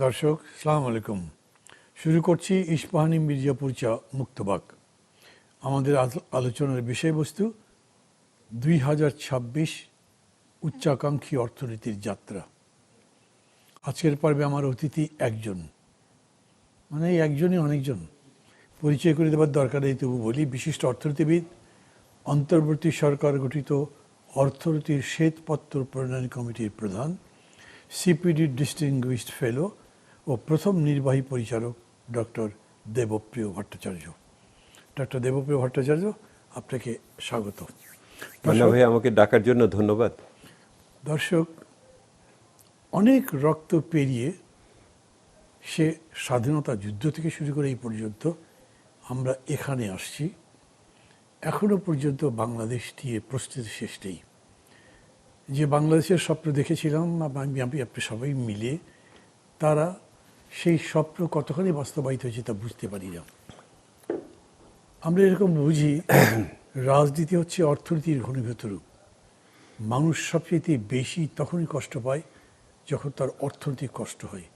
দর্শক সালাম আলাইকুম। শুরু করছি ইস্পাহানি মির্জাপুর চা মুক্তবাক। আমাদের আলোচনার বিষয়বস্তু 2026 উচ্চাকাঙ্ক্ষী অর্থনীতির যাত্রা। আজকের পর্বে আমার অতিথি একজন, মানে এই একজনই অনেকজন, পরিচয় করে দেওয়ার দরকার নেই, তবু বলি বিশিষ্ট অর্থনীতিবিদ, অন্তর্বর্তী সরকার গঠিত অর্থনীতির শ্বেতপত্র প্রণয়ন কমিটির প্রধান, সিপিডি ডিস্টিংগুইশড ফেলো ও প্রথম নির্বাহী পরিচালক ডক্টর দেবপ্রিয় ভট্টাচার্য। ডক্টর দেবপ্রিয় ভট্টাচার্য, আপনাকে স্বাগত। মান্না ভাই, আমাকে ডাকার জন্য ধন্যবাদ। দর্শক, অনেক রক্ত পেরিয়ে সে স্বাধীনতা যুদ্ধ থেকে শুরু করে এই পর্যন্ত আমরা এখানে আসছি। এখনো পর্যন্ত বাংলাদেশ নিয়ে প্রস্তুতি শেষ নেই। যে বাংলাদেশের স্বপ্ন দেখেছিলাম আপনি সবাই মিলে, তারা সেই স্বপ্ন কতখানি বাস্তবায়িত হয়েছে তা বুঝতে পারি না। আমরা এরকম বুঝি রাজনীতি হচ্ছে অর্থনীতির ঘনীভূত রূপ। মানুষ সবচেয়ে বেশি তখনই কষ্ট পায় যখন তার অর্থনৈতিক কষ্ট হয়।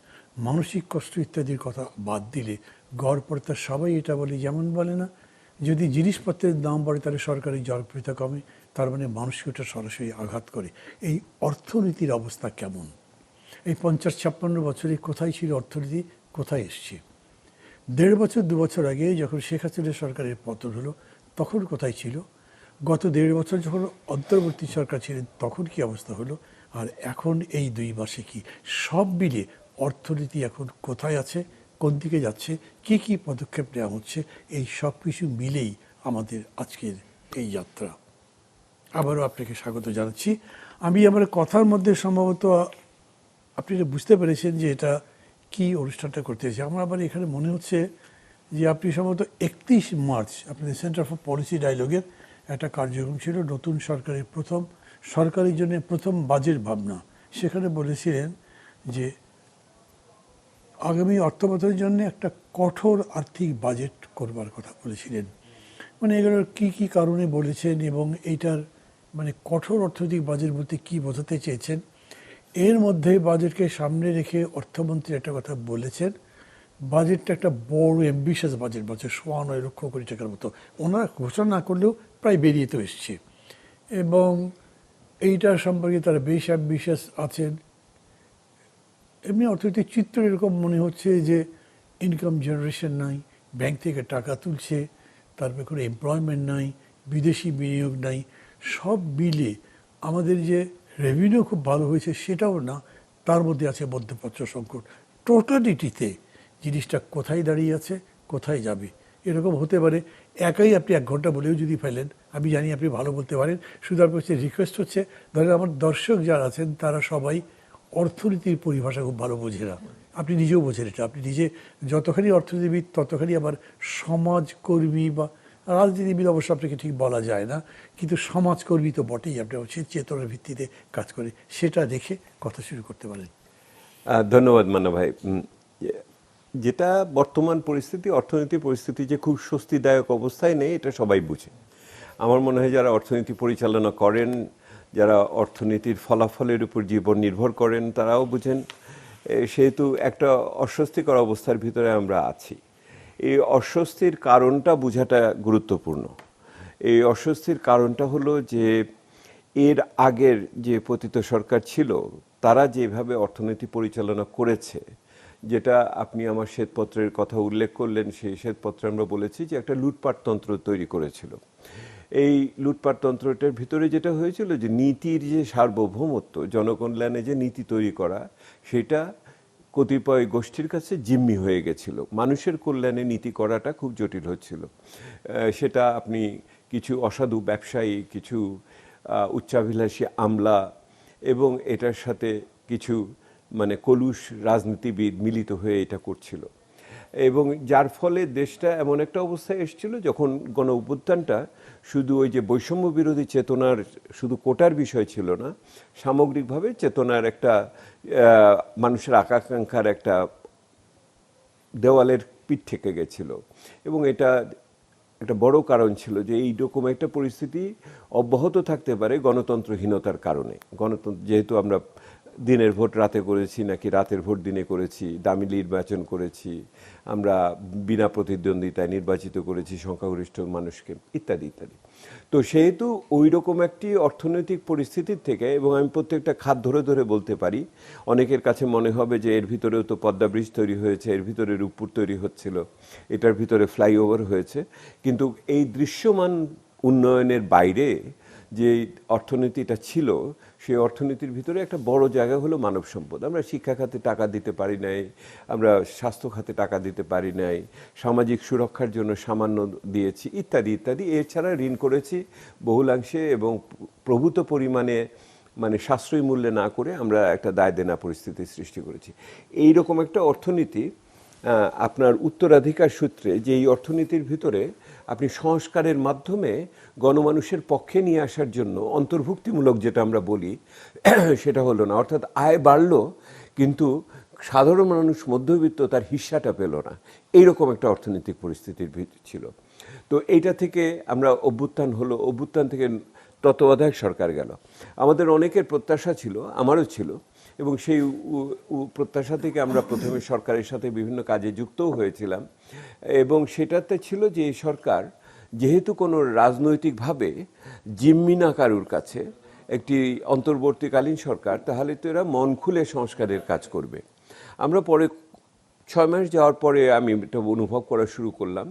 মানসিক কষ্ট ইত্যাদির কথা বাদ দিলে গড়পড়ে তার সবাই এটা বলে, যেমন বলে না, যদি জিনিসপত্রের দাম বাড়ে তাহলে সরকারি জনপ্রিয়তা কমে, তার মানে মানুষকে ওটা সরাসরি আঘাত করে। এই অর্থনীতির অবস্থা কেমন? এই 50-56 বছরে কোথায় ছিল অর্থনীতি, কোথায় এসছে? 1.5 বছর 2 বছর আগে যখন শেখ হাসিনা সরকারের পতন হলো তখন কোথায় ছিল? গত 1.5 বছর যখন অন্তর্বর্তী সরকার ছিলেন তখন কি অবস্থা হলো? আর এখন এই 2 মাসে কি? সব মিলে অর্থনীতি এখন কোথায় আছে, কোন দিকে যাচ্ছে, কি কি পদক্ষেপ নেওয়া হচ্ছে, এই সব কিছু মিলেই আমাদের আজকের এই যাত্রা। আবারও আপনাকে স্বাগত জানাচ্ছি। আমি আমার কথার মধ্যে সম্ভবত আপনি এটা বুঝতে পেরেছেন যে এটা কি অনুষ্ঠানটা করতে চাইছি। আমার আবার এখানে মনে হচ্ছে যে আপনি সম্ভবত 31 মার্চ আপনাদের সেন্টার ফর পলিসি ডায়ালগের একটা কার্যক্রম ছিল, নতুন সরকারের সরকারের জন্য প্রথম বাজেট ভাবনা। সেখানে বলেছিলেন যে আগামী অর্থ বছরের জন্য একটা কঠোর আর্থিক বাজেট করবার কথা বলেছিলেন। মানে এগুলোর কী কী কারণে বলেছেন এবং এইটার মানে কঠোর অর্থনৈতিক বাজেট বলতে কী বোঝাতে চেয়েছেন। এর মধ্যে বাজেটকে সামনে রেখে অর্থমন্ত্রী একটা কথা বলেছেন, বাজেটটা একটা বড় অ্যাম্বিশাস বাজেট বলছে, 9.25 লক্ষ কোটি টাকার মতো। ওনারা ঘোষণা না করলেও প্রায় বেরিয়ে তো এসছে, এবং এইটার সম্পর্কে তারা বেশ অ্যাম্বিশাস আছেন। এমনি অর্থনৈতিক চিত্র এরকম মনে হচ্ছে যে ইনকাম জেনারেশন নাই, ব্যাংক থেকে টাকা তুলছে, তারপরে কোনো এমপ্লয়মেন্ট নাই, বিদেশি বিনিয়োগ নাই। সব মিলে আমাদের যে রেভিনিউ খুব ভালো হয়েছে সেটাও না, তার মধ্যে আছে মধ্যপ্রাচ্য সংকট। টোটালিটিতে জিনিসটা কোথায় দাঁড়িয়ে আছে, কোথায় যাবে, এরকম হতে পারে। একাই আপনি 1 ঘন্টা বলেও যদি ফেলেন, আমি জানি আপনি ভালো বলতে পারেন, শুধু আপনার কাছে রিকোয়েস্ট হচ্ছে, ধরেন আমার দর্শক যারা আছেন তারা সবাই অর্থনীতির পরিভাষা খুব ভালো বোঝে না। আপনি নিজেও বোঝেন এটা, আপনি নিজে যতখানি অর্থনীতিবিদ ততখানি আবার সমাজকর্মী বা রাজনীতিবিদ অবশ্য আপনাকে ঠিক বলা যায় না, কিন্তু সমাজকর্মী তো বটেই। আপনি অবশ্যই চেতনার ভিত্তিতে কাজ করে, সেটা দেখে কথা শুরু করতে পারেন। ধন্যবাদ মান্না ভাই। যেটা বর্তমান পরিস্থিতি, অর্থনীতি পরিস্থিতি যে খুব স্বস্তিদায়ক অবস্থায় নেই, এটা সবাই বুঝে। আমার মনে হয় যারা অর্থনীতি পরিচালনা করেন, যারা অর্থনীতির ফলাফলের উপর জীবন নির্ভর করেন, তারাও বুঝেন। সেহেতু একটা অস্বস্তিকর অবস্থার ভিতরে আমরা আছি। এই অস্বস্তির কারণটা বোঝাটা গুরুত্বপূর্ণ। এই অস্বস্তির কারণটা হলো যে এর আগের যে পতিত সরকার ছিল তারা যেভাবে অর্থনীতি পরিচালনা করেছে, যেটা আপনি আমার শ্বেতপত্রের কথা উল্লেখ করলেন, সেই শ্বেতপত্রে আমরা বলেছি যে একটা লুটপাটতন্ত্র তৈরি করেছিল। এই লুটপাটতন্ত্রটার ভিতরে যেটা হয়েছিল যে নীতির যে সার্বভৌমত্ব, জনকল্যাণে যে নীতি তৈরি করা, সেটা কতিপয় গোষ্ঠীর কাছে জিম্মি হয়ে গেছিল। মানুষের কল্যাণে নীতি করাটা খুব জটিল হচ্ছিল। সেটা আপনি কিছু অসাধু ব্যবসায়ী, কিছু উচ্চাভিলাষী আমলা এবং এটার সাথে কিছু মানে কলুষ রাজনীতিবিদ মিলিত হয়ে এটা করছিল, এবং যার ফলে দেশটা এমন একটা অবস্থায় এসেছিল যখন গণ অভ্যুত্থানটা শুধু ওই যে বৈষম্য বিরোধী চেতনার শুধু কোটার বিষয় ছিল না, সামগ্রিকভাবে চেতনার একটা মানুষের আকাঙ্ক্ষার একটা দেওয়ালের পিঠ থেকে গেছিল। এবং এটা একটা বড় কারণ ছিল যে এই রকম একটা পরিস্থিতি অব্যাহত থাকতে পারে গণতন্ত্রহীনতার কারণে। গণতন্ত্র যেহেতু আমরা দিনের ভোট রাতে করেছি নাকি রাতের ভোট দিনে করেছি, দামি নির্বাচন করেছি, আমরা বিনা প্রতিদ্বন্দ্বিতায় নির্বাচিত করেছি সংখ্যাগরিষ্ঠ মানুষকে, ইত্যাদি ইত্যাদি। তো সেহেতু ওই রকম একটি অর্থনৈতিক পরিস্থিতির থেকে, এবং আমি প্রত্যেকটা খাত ধরে ধরে বলতে পারি, অনেকের কাছে মনে হবে যে এর ভিতরেও তো পদ্মা ব্রিজ তৈরি হয়েছে, এর ভিতরে রূপপুর তৈরি হচ্ছিল, এটার ভিতরে ফ্লাইওভার হয়েছে, কিন্তু এই দৃশ্যমান উন্নয়নের বাইরে যে অর্থনীতিটা ছিল, সেই অর্থনীতির ভিতরে একটা বড় জায়গা হলো মানব সম্পদ। আমরা শিক্ষা খাতে টাকা দিতে পারি নাই, আমরা স্বাস্থ্য খাতে টাকা দিতে পারি নাই, সামাজিক সুরক্ষার জন্য সামান্য দিয়েছি, ইত্যাদি ইত্যাদি। এছাড়া ঋণ করেছি বহুলাংশে এবং প্রভূত পরিমাণে, মানে সাশ্রয়ী মূল্যে না করে আমরা একটা দায় দেনা পরিস্থিতির সৃষ্টি করেছি। এই রকম একটা অর্থনীতি আপনার উত্তরাধিকার সূত্রে, যে এই অর্থনীতির ভিতরে আপনি সংস্কারের মাধ্যমে গণমানুষের পক্ষে নিয়ে আসার জন্য অন্তর্ভুক্তিমূলক যেটা আমরা বলি সেটা হলো না। অর্থাৎ আয় বাড়লো কিন্তু সাধারণ মানুষ, মধ্যবিত্ত, তার হিস্সাটা পেল না। এইরকম একটা অর্থনৈতিক পরিস্থিতির ছিল। তো এইটা থেকে আমরা অভ্যুত্থান হলো, অভ্যুত্থান থেকে তত্ত্বাবধায়ক সরকার গেল। আমাদের অনেকের প্রত্যাশা ছিল, আমারও ছিল, এবং সেই প্রত্যাশা থেকে আমরা প্রথমে সরকারের সাথে বিভিন্ন কাজে যুক্তও হয়েছিলাম। এবং সেটাতে ছিল যে এই সরকার যেহেতু কোনো রাজনৈতিকভাবে জিম্মি না কারুর কাছে, একটি অন্তর্বর্তীকালীন সরকার, তাহলে তো এরা মন খুলে সংস্কারের কাজ করবে। আমরা পরে 6 মাস যাওয়ার পরে আমি এটা অনুভব করা শুরু করলাম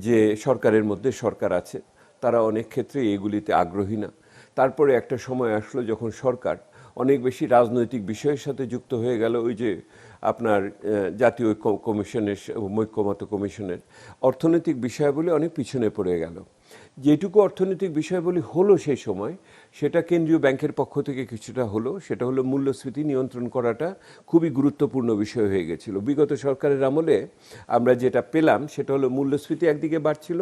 যে সরকারের মধ্যে সরকার আছে, তারা অনেক ক্ষেত্রে এগুলিতে আগ্রহী না। তারপরে একটা সময় আসলো যখন সরকার অনেক বেশি রাজনৈতিক বিষয়ের সাথে যুক্ত হয়ে গেল। ওই যে আপনার জাতীয় কমিশনের, ঐক্যমত্য কমিশনের অর্থনৈতিক বিষয়াবলী অনেক পিছনে পড়ে গেল। যেটুকু অর্থনৈতিক বিষয়াবলী হলো সেই সময়, সেটা কেন্দ্রীয় ব্যাংকের পক্ষ থেকে কিছুটা হলো, সেটা হলো মূল্যস্ফীতি নিয়ন্ত্রণ করাটা খুবই গুরুত্বপূর্ণ বিষয় হয়ে গেছিল। বিগত সরকারের আমলে আমরা যেটা পেলাম সেটা হলো মূল্যস্ফীতি একদিকে বাড়ছিল,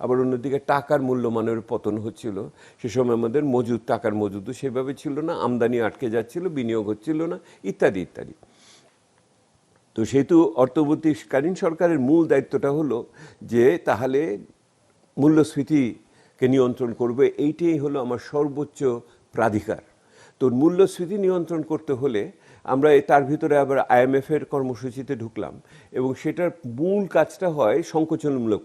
আবার অন্যদিকে টাকার মূল্যমানের পতন হচ্ছিল। সে সময় আমাদের মজুদ, টাকার মজুদও সেভাবে ছিল না, আমদানি আটকে যাচ্ছিল, বিনিয়োগ হচ্ছিল না, ইত্যাদি ইত্যাদি। তো সেহেতু অন্তর্বর্তীকালীন সরকারের মূল দায়িত্বটা হলো যে তাহলে মূল্যস্ফীতিকে নিয়ন্ত্রণ করবে, এইটাই হলো আমার সর্বোচ্চ প্রাধিকার। তো মূল্যস্ফীতি নিয়ন্ত্রণ করতে হলে আমরা তার ভিতরে আবার IMF-এর কর্মসূচিতে ঢুকলাম, এবং সেটার মূল কাজটা হয় সংকোচনমূলক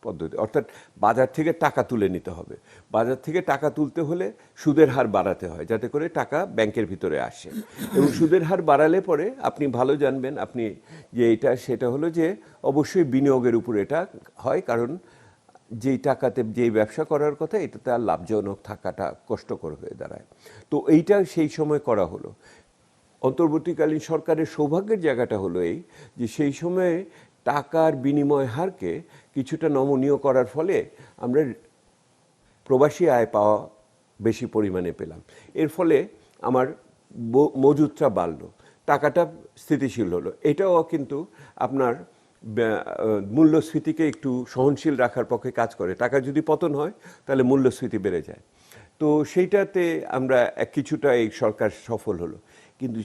পদ্ধতি, অর্থাৎ বাজার থেকে টাকা তুলে নিতে হবে। বাজার থেকে টাকা তুলতে হলে সুদের হার বাড়াতে হয়, যাতে করে টাকা ব্যাংকের ভিতরে আসে। এবং সুদের হার বাড়ালে পরে আপনি ভালো জানবেন, আপনি যে এটা সেটা হলো যে অবশ্যই বিনিয়োগের উপর এটা হয়, কারণ যেই টাকাতে যেই ব্যবসা করার কথা, এটাতে আর লাভজনক থাকাটা কষ্টকর হয়ে দাঁড়ায়। তো এইটা সেই সময় করা হলো। অন্তর্বর্তীকালীন সরকারের সৌভাগ্যের জায়গাটা হলো এই যে সেই সময়ে টাকার বিনিময় হারকে কিছুটা নমনীয় করার ফলে আমরা প্রবাসী আয় পাওয়া বেশি পরিমাণে পেলাম। এর ফলে আমার মজুদটা বাড়লো, টাকাটা স্থিতিশীল হলো। এটাও কিন্তু আপনার মূল্যস্ফীতিকে একটু সহনশীল রাখার পক্ষে কাজ করে। টাকা যদি পতন হয় তাহলে মূল্যস্ফীতি বেড়ে যায়। তো সেইটাতে আমরা কিছুটা এই সরকার সফল হলো। কিন্তু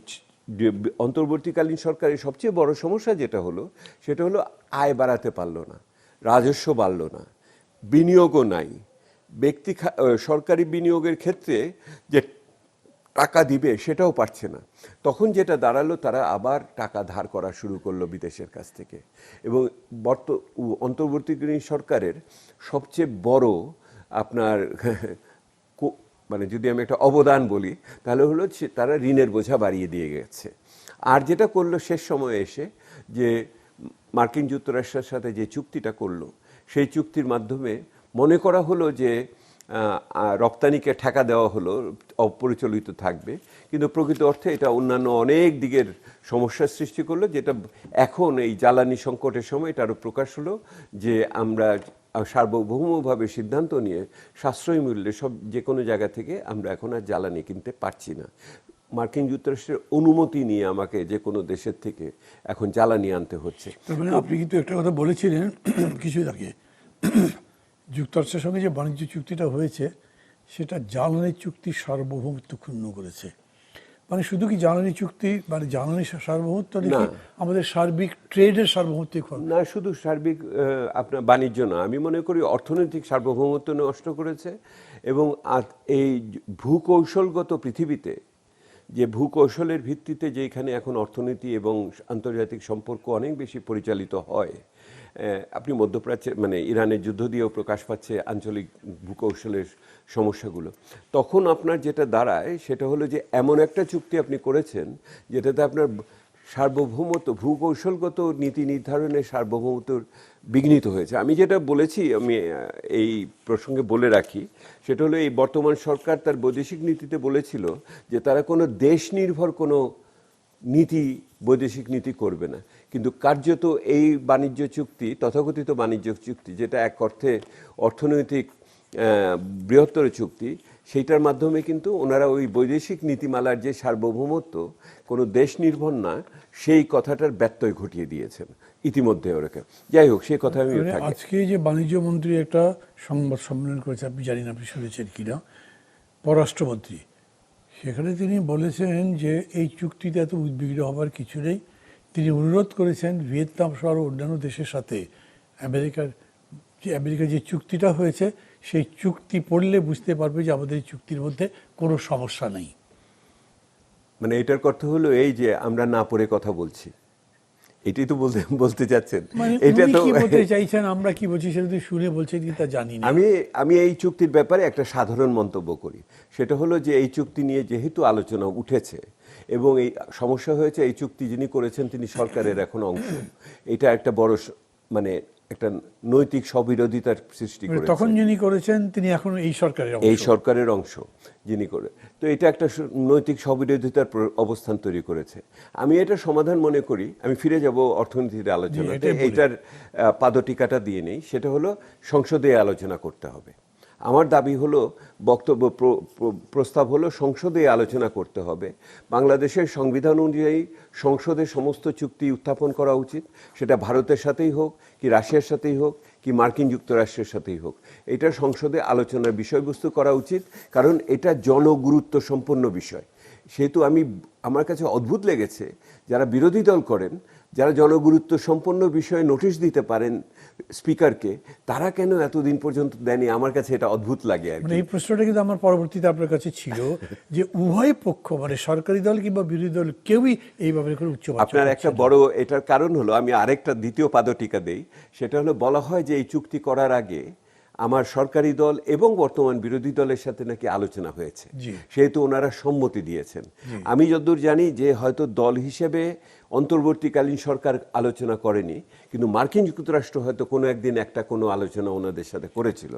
অন্তর্বর্তীকালীন সরকারের সবচেয়ে বড় সমস্যা যেটা হলো সেটা হলো আয় বাড়াতে পারলো না, রাজস্ব বাড়লো না, বিনিয়োগও নাই। সরকারি বিনিয়োগের ক্ষেত্রে যে টাকা দিবে সেটাও পারছে না। তখন যেটা দাঁড়ালো, তারা আবার টাকা ধার করা শুরু করলো বিদেশের কাছ থেকে। এবং অন্তর্বর্তীকালীন সরকারের সবচেয়ে বড় আপনার মানে যদি আমি একটা অবদান বলি তাহলে হলো তারা ঋণের বোঝা বাড়িয়ে দিয়ে গেছে। আর যেটা করলো শেষ সময়ে এসে, যে মার্কিন যুক্তরাষ্ট্রের সাথে যে চুক্তিটা করলো, সেই চুক্তির মাধ্যমে মনে করা হলো যে রপ্তানিকে ঠেকা দেওয়া হলো, অপরিচালিত থাকবে, কিন্তু প্রকৃত অর্থে এটা অন্যান্য অনেক দিকের সমস্যার সৃষ্টি করলো, যেটা এখন এই জ্বালানি সংকটের সময় এটা আরও প্রকাশ হলো যে আমরা সার্বভৌমভাবে সিদ্ধান্ত নিয়ে সাশ্রয়ী মূল্যে যে কোনো জায়গা থেকে আমরা এখন আর জ্বালানি কিনতে পারছি না। মার্কিন যুক্তরাষ্ট্রের অনুমতি নিয়ে আমাকে যে কোনো দেশের থেকে এখন জ্বালানি আনতে হচ্ছে। তার মানে আপনি কিন্তু একটা কথা বলেছিলেন কিছু আগে, যুক্তরাষ্ট্রের সঙ্গে যে বাণিজ্য চুক্তিটা হয়েছে সেটা জ্বালানি চুক্তির সার্বভৌমত্ব ক্ষুণ্ণ করেছে। মানে শুধু কি জ্বালানি চুক্তি, মানে জ্বালানি সার্বভৌমত্ব নাকি আমাদের সার্বিক ট্রেডের সার্বভৌমত্ব? না, শুধু সার্বিক আপনার বাণিজ্য না, আমি মনে করি অর্থনৈতিক সার্বভৌমত্ব নষ্ট করেছে। এবং এই ভূকৌশলগত পৃথিবীতে যে ভূকৌশলের ভিত্তিতে যেখানে এখন অর্থনীতি এবং আন্তর্জাতিক সম্পর্ক অনেক বেশি পরিচালিত হয়, আপনি মধ্যপ্রাচ্যে মানে ইরানের যুদ্ধ দিয়েও প্রকাশ পাচ্ছে আঞ্চলিক ভূকৌশলের সমস্যাগুলো, তখন আপনার যেটা দাঁড়ায় সেটা হলো যে এমন একটা চুক্তি আপনি করেছেন যেটাতে আপনার সার্বভৌমত্ব, ভূকৌশলগত নীতি নির্ধারণের সার্বভৌমত্ব বিঘ্নিত হয়েছে। আমি যেটা বলেছি, আমি এই প্রসঙ্গে বলে রাখি, সেটা হলো এই বর্তমান সরকার তার বৈদেশিক নীতিতে বলেছিল যে তারা কোনো দেশ নির্ভর কোনো নীতি, বৈদেশিক নীতি করবে না, কিন্তু কার্যত এই বাণিজ্য চুক্তি, তথাকথিত বাণিজ্য চুক্তি, যেটা এক অর্থে অর্থনৈতিক বৃহত্তর চুক্তি, সেইটার মাধ্যমে কিন্তু ওনারা ওই বৈদেশিক নীতিমালার যে সার্বভৌমত্ব কোনো দেশ নির্ভর না, সেই কথাটার ব্যত্যয় ঘটিয়ে দিয়েছেন ইতিমধ্যে ওরকম। যাই হোক, সেই কথা আমি আজকে যে বাণিজ্য মন্ত্রী একটা সংবাদ সম্মেলন করেছে, আপনি জানি না আপনি শুনেছেন কিনা, পররাষ্ট্রমন্ত্রী, সেখানে তিনি বলেছেন যে এই চুক্তিতে এত উদ্বিগ্ন হবার কিছু নেই। তিনি অনুরোধ করেছেন ভিয়েতনাম সহ অন্যান্য দেশের সাথে আমেরিকার যে চুক্তিটা হয়েছে সেই চুক্তি পড়লে বুঝতে পারবে যে আমাদের এই চুক্তির মধ্যে কোনো সমস্যা নেই। মানে এটার অর্থ হলো এই যে আমরা না পড়ে কথা বলছি, এটাই তো বলতে চাচ্ছেন। এটা তো কি বলতে চাইছেন, আমরা কি বলছি সেটা তো শুনে বলছেন কি তা জানি না। আমি এই চুক্তির ব্যাপারে একটা সাধারণ মন্তব্য করি, সেটা হলো যে এই চুক্তি নিয়ে যেহেতু আলোচনা উঠেছে এবং এই সমস্যা হয়েছে, এই চুক্তি যিনি করেছেন তিনি সরকারের এখন অংশ, এটা একটা বড় মানে একটা নৈতিক স্ববিরোধিতার সৃষ্টি করেছে। তখন যিনি করেছেন তিনি এখন এই সরকারের অংশ যিনি করে, তো এটা একটা নৈতিক স্ববিরোধিতার অবস্থান তৈরি করেছে। আমি এটা সমাধান মনে করি, আমি ফিরে যাব অর্থনীতির আলোচনাতে, এইটার পাদটিকাটা দিয়ে নেই, সেটা হলো সংসদে আলোচনা করতে হবে। আমার দাবি হলো, বক্তব্য প্রস্তাব হলো সংসদে আলোচনা করতে হবে। বাংলাদেশের সংবিধান অনুযায়ী সংসদে সমস্ত চুক্তি উত্থাপন করা উচিত, সেটা ভারতের সাথেই হোক, কি রাশিয়ার সাথেই হোক, কি মার্কিন যুক্তরাষ্ট্রের সাথেই হোক, এটা সংসদে আলোচনার বিষয়বস্তু করা উচিত, কারণ এটা জনগুরুত্ব সম্পন্ন বিষয়। সেহেতু আমার কাছে অদ্ভুত লেগেছে যারা বিরোধী দল করেন, যারা জনগুরুত্ব সম্পন্ন বিষয়ে নোটিশ দিতে পারেন স্পিকারকে, তারা কেন এতদিন পর্যন্ত দেয়নি, আমার কাছে এটা অদ্ভুত লাগে আর কি। এই প্রশ্নটা কিন্তু আমার পরবর্তীতে আপনার কাছে ছিল যে উভয় পক্ষ, মানে সরকারি দল কিংবা বিরোধী দল, কেউই এই ব্যাপারে কোনো উচ্চ আপনার একটা বড় এটার কারণ হলো, আমি আরেকটা দ্বিতীয় পাদটিকা দেই, সেটা হলো বলা হয় যে এই চুক্তি করার আগে আমার সরকারি দল এবং বর্তমান বিরোধী দলের সাথে নাকি আলোচনা হয়েছে, সেহেতু ওনারা সম্মতি দিয়েছেন। আমি যতদূর জানি যে হয়তো দল হিসেবে অন্তর্বর্তীকালীন সরকার আলোচনা করেনি, কিন্তু মার্কিন যুক্তরাষ্ট্র হয়তো কোনো একদিন একটা কোনো আলোচনা ওনাদের সাথে করেছিল,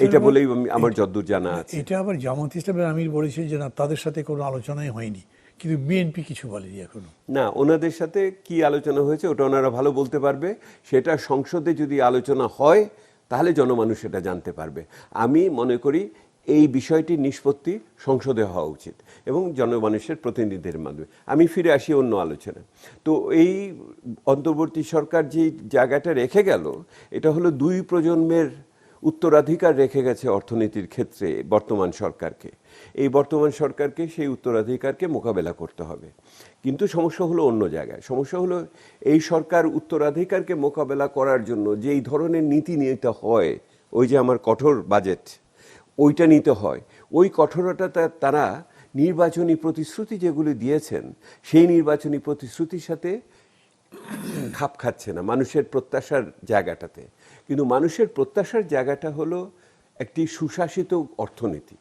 এটা বলেই আমার যতদূর জানা আছে। এটা আবার জামাত ইসলামের আমির বলেছে যে না, তাদের সাথে কোনো আলোচনাই হয়নি, কিন্তু বিএনপি কিছু বলেনি এখনো। না, ওনাদের সাথে কি আলোচনা হয়েছে ওটা ওনারা ভালো বলতে পারবে। সেটা সংসদে যদি আলোচনা হয় তাহলে জনমানুষ এটা জানতে পারবে। আমি মনে করি এই বিষয়টির নিষ্পত্তি সংসদে হওয়া উচিত এবং জনমানুষের প্রতিনিধিদের মাধ্যমে। আমি ফিরে আসি অন্য আলোচনা। তো এই অন্তর্বর্তী সরকার যে জায়গাটা রেখে গেল, এটা হলো দুই প্রজন্মের উত্তরাধিকার রেখে গেছে অর্থনীতির ক্ষেত্রে বর্তমান সরকারকে। এই বর্তমান সরকারকে সেই উত্তরাধিকারকে মোকাবেলা করতে হবে, কিন্তু সমস্যা হলো অন্য জায়গায়। সমস্যা হলো এই সরকার উত্তরাধিকারকে মোকাবেলা করার জন্য যেই ধরনের নীতি নিতে হয়, ওই যে আমার কঠোর বাজেট, ওইটা নিতে হয়, ওই কঠোরতা তারা নির্বাচনী প্রতিশ্রুতি যেগুলি দিয়েছেন সেই নির্বাচনী প্রতিশ্রুতির সাথে খাপ খাচ্ছে না মানুষের প্রত্যাশার জায়গাটাতে। কিন্তু মানুষের প্রত্যাশার জায়গাটা হলো একটি সুশাসিত অর্থনীতি।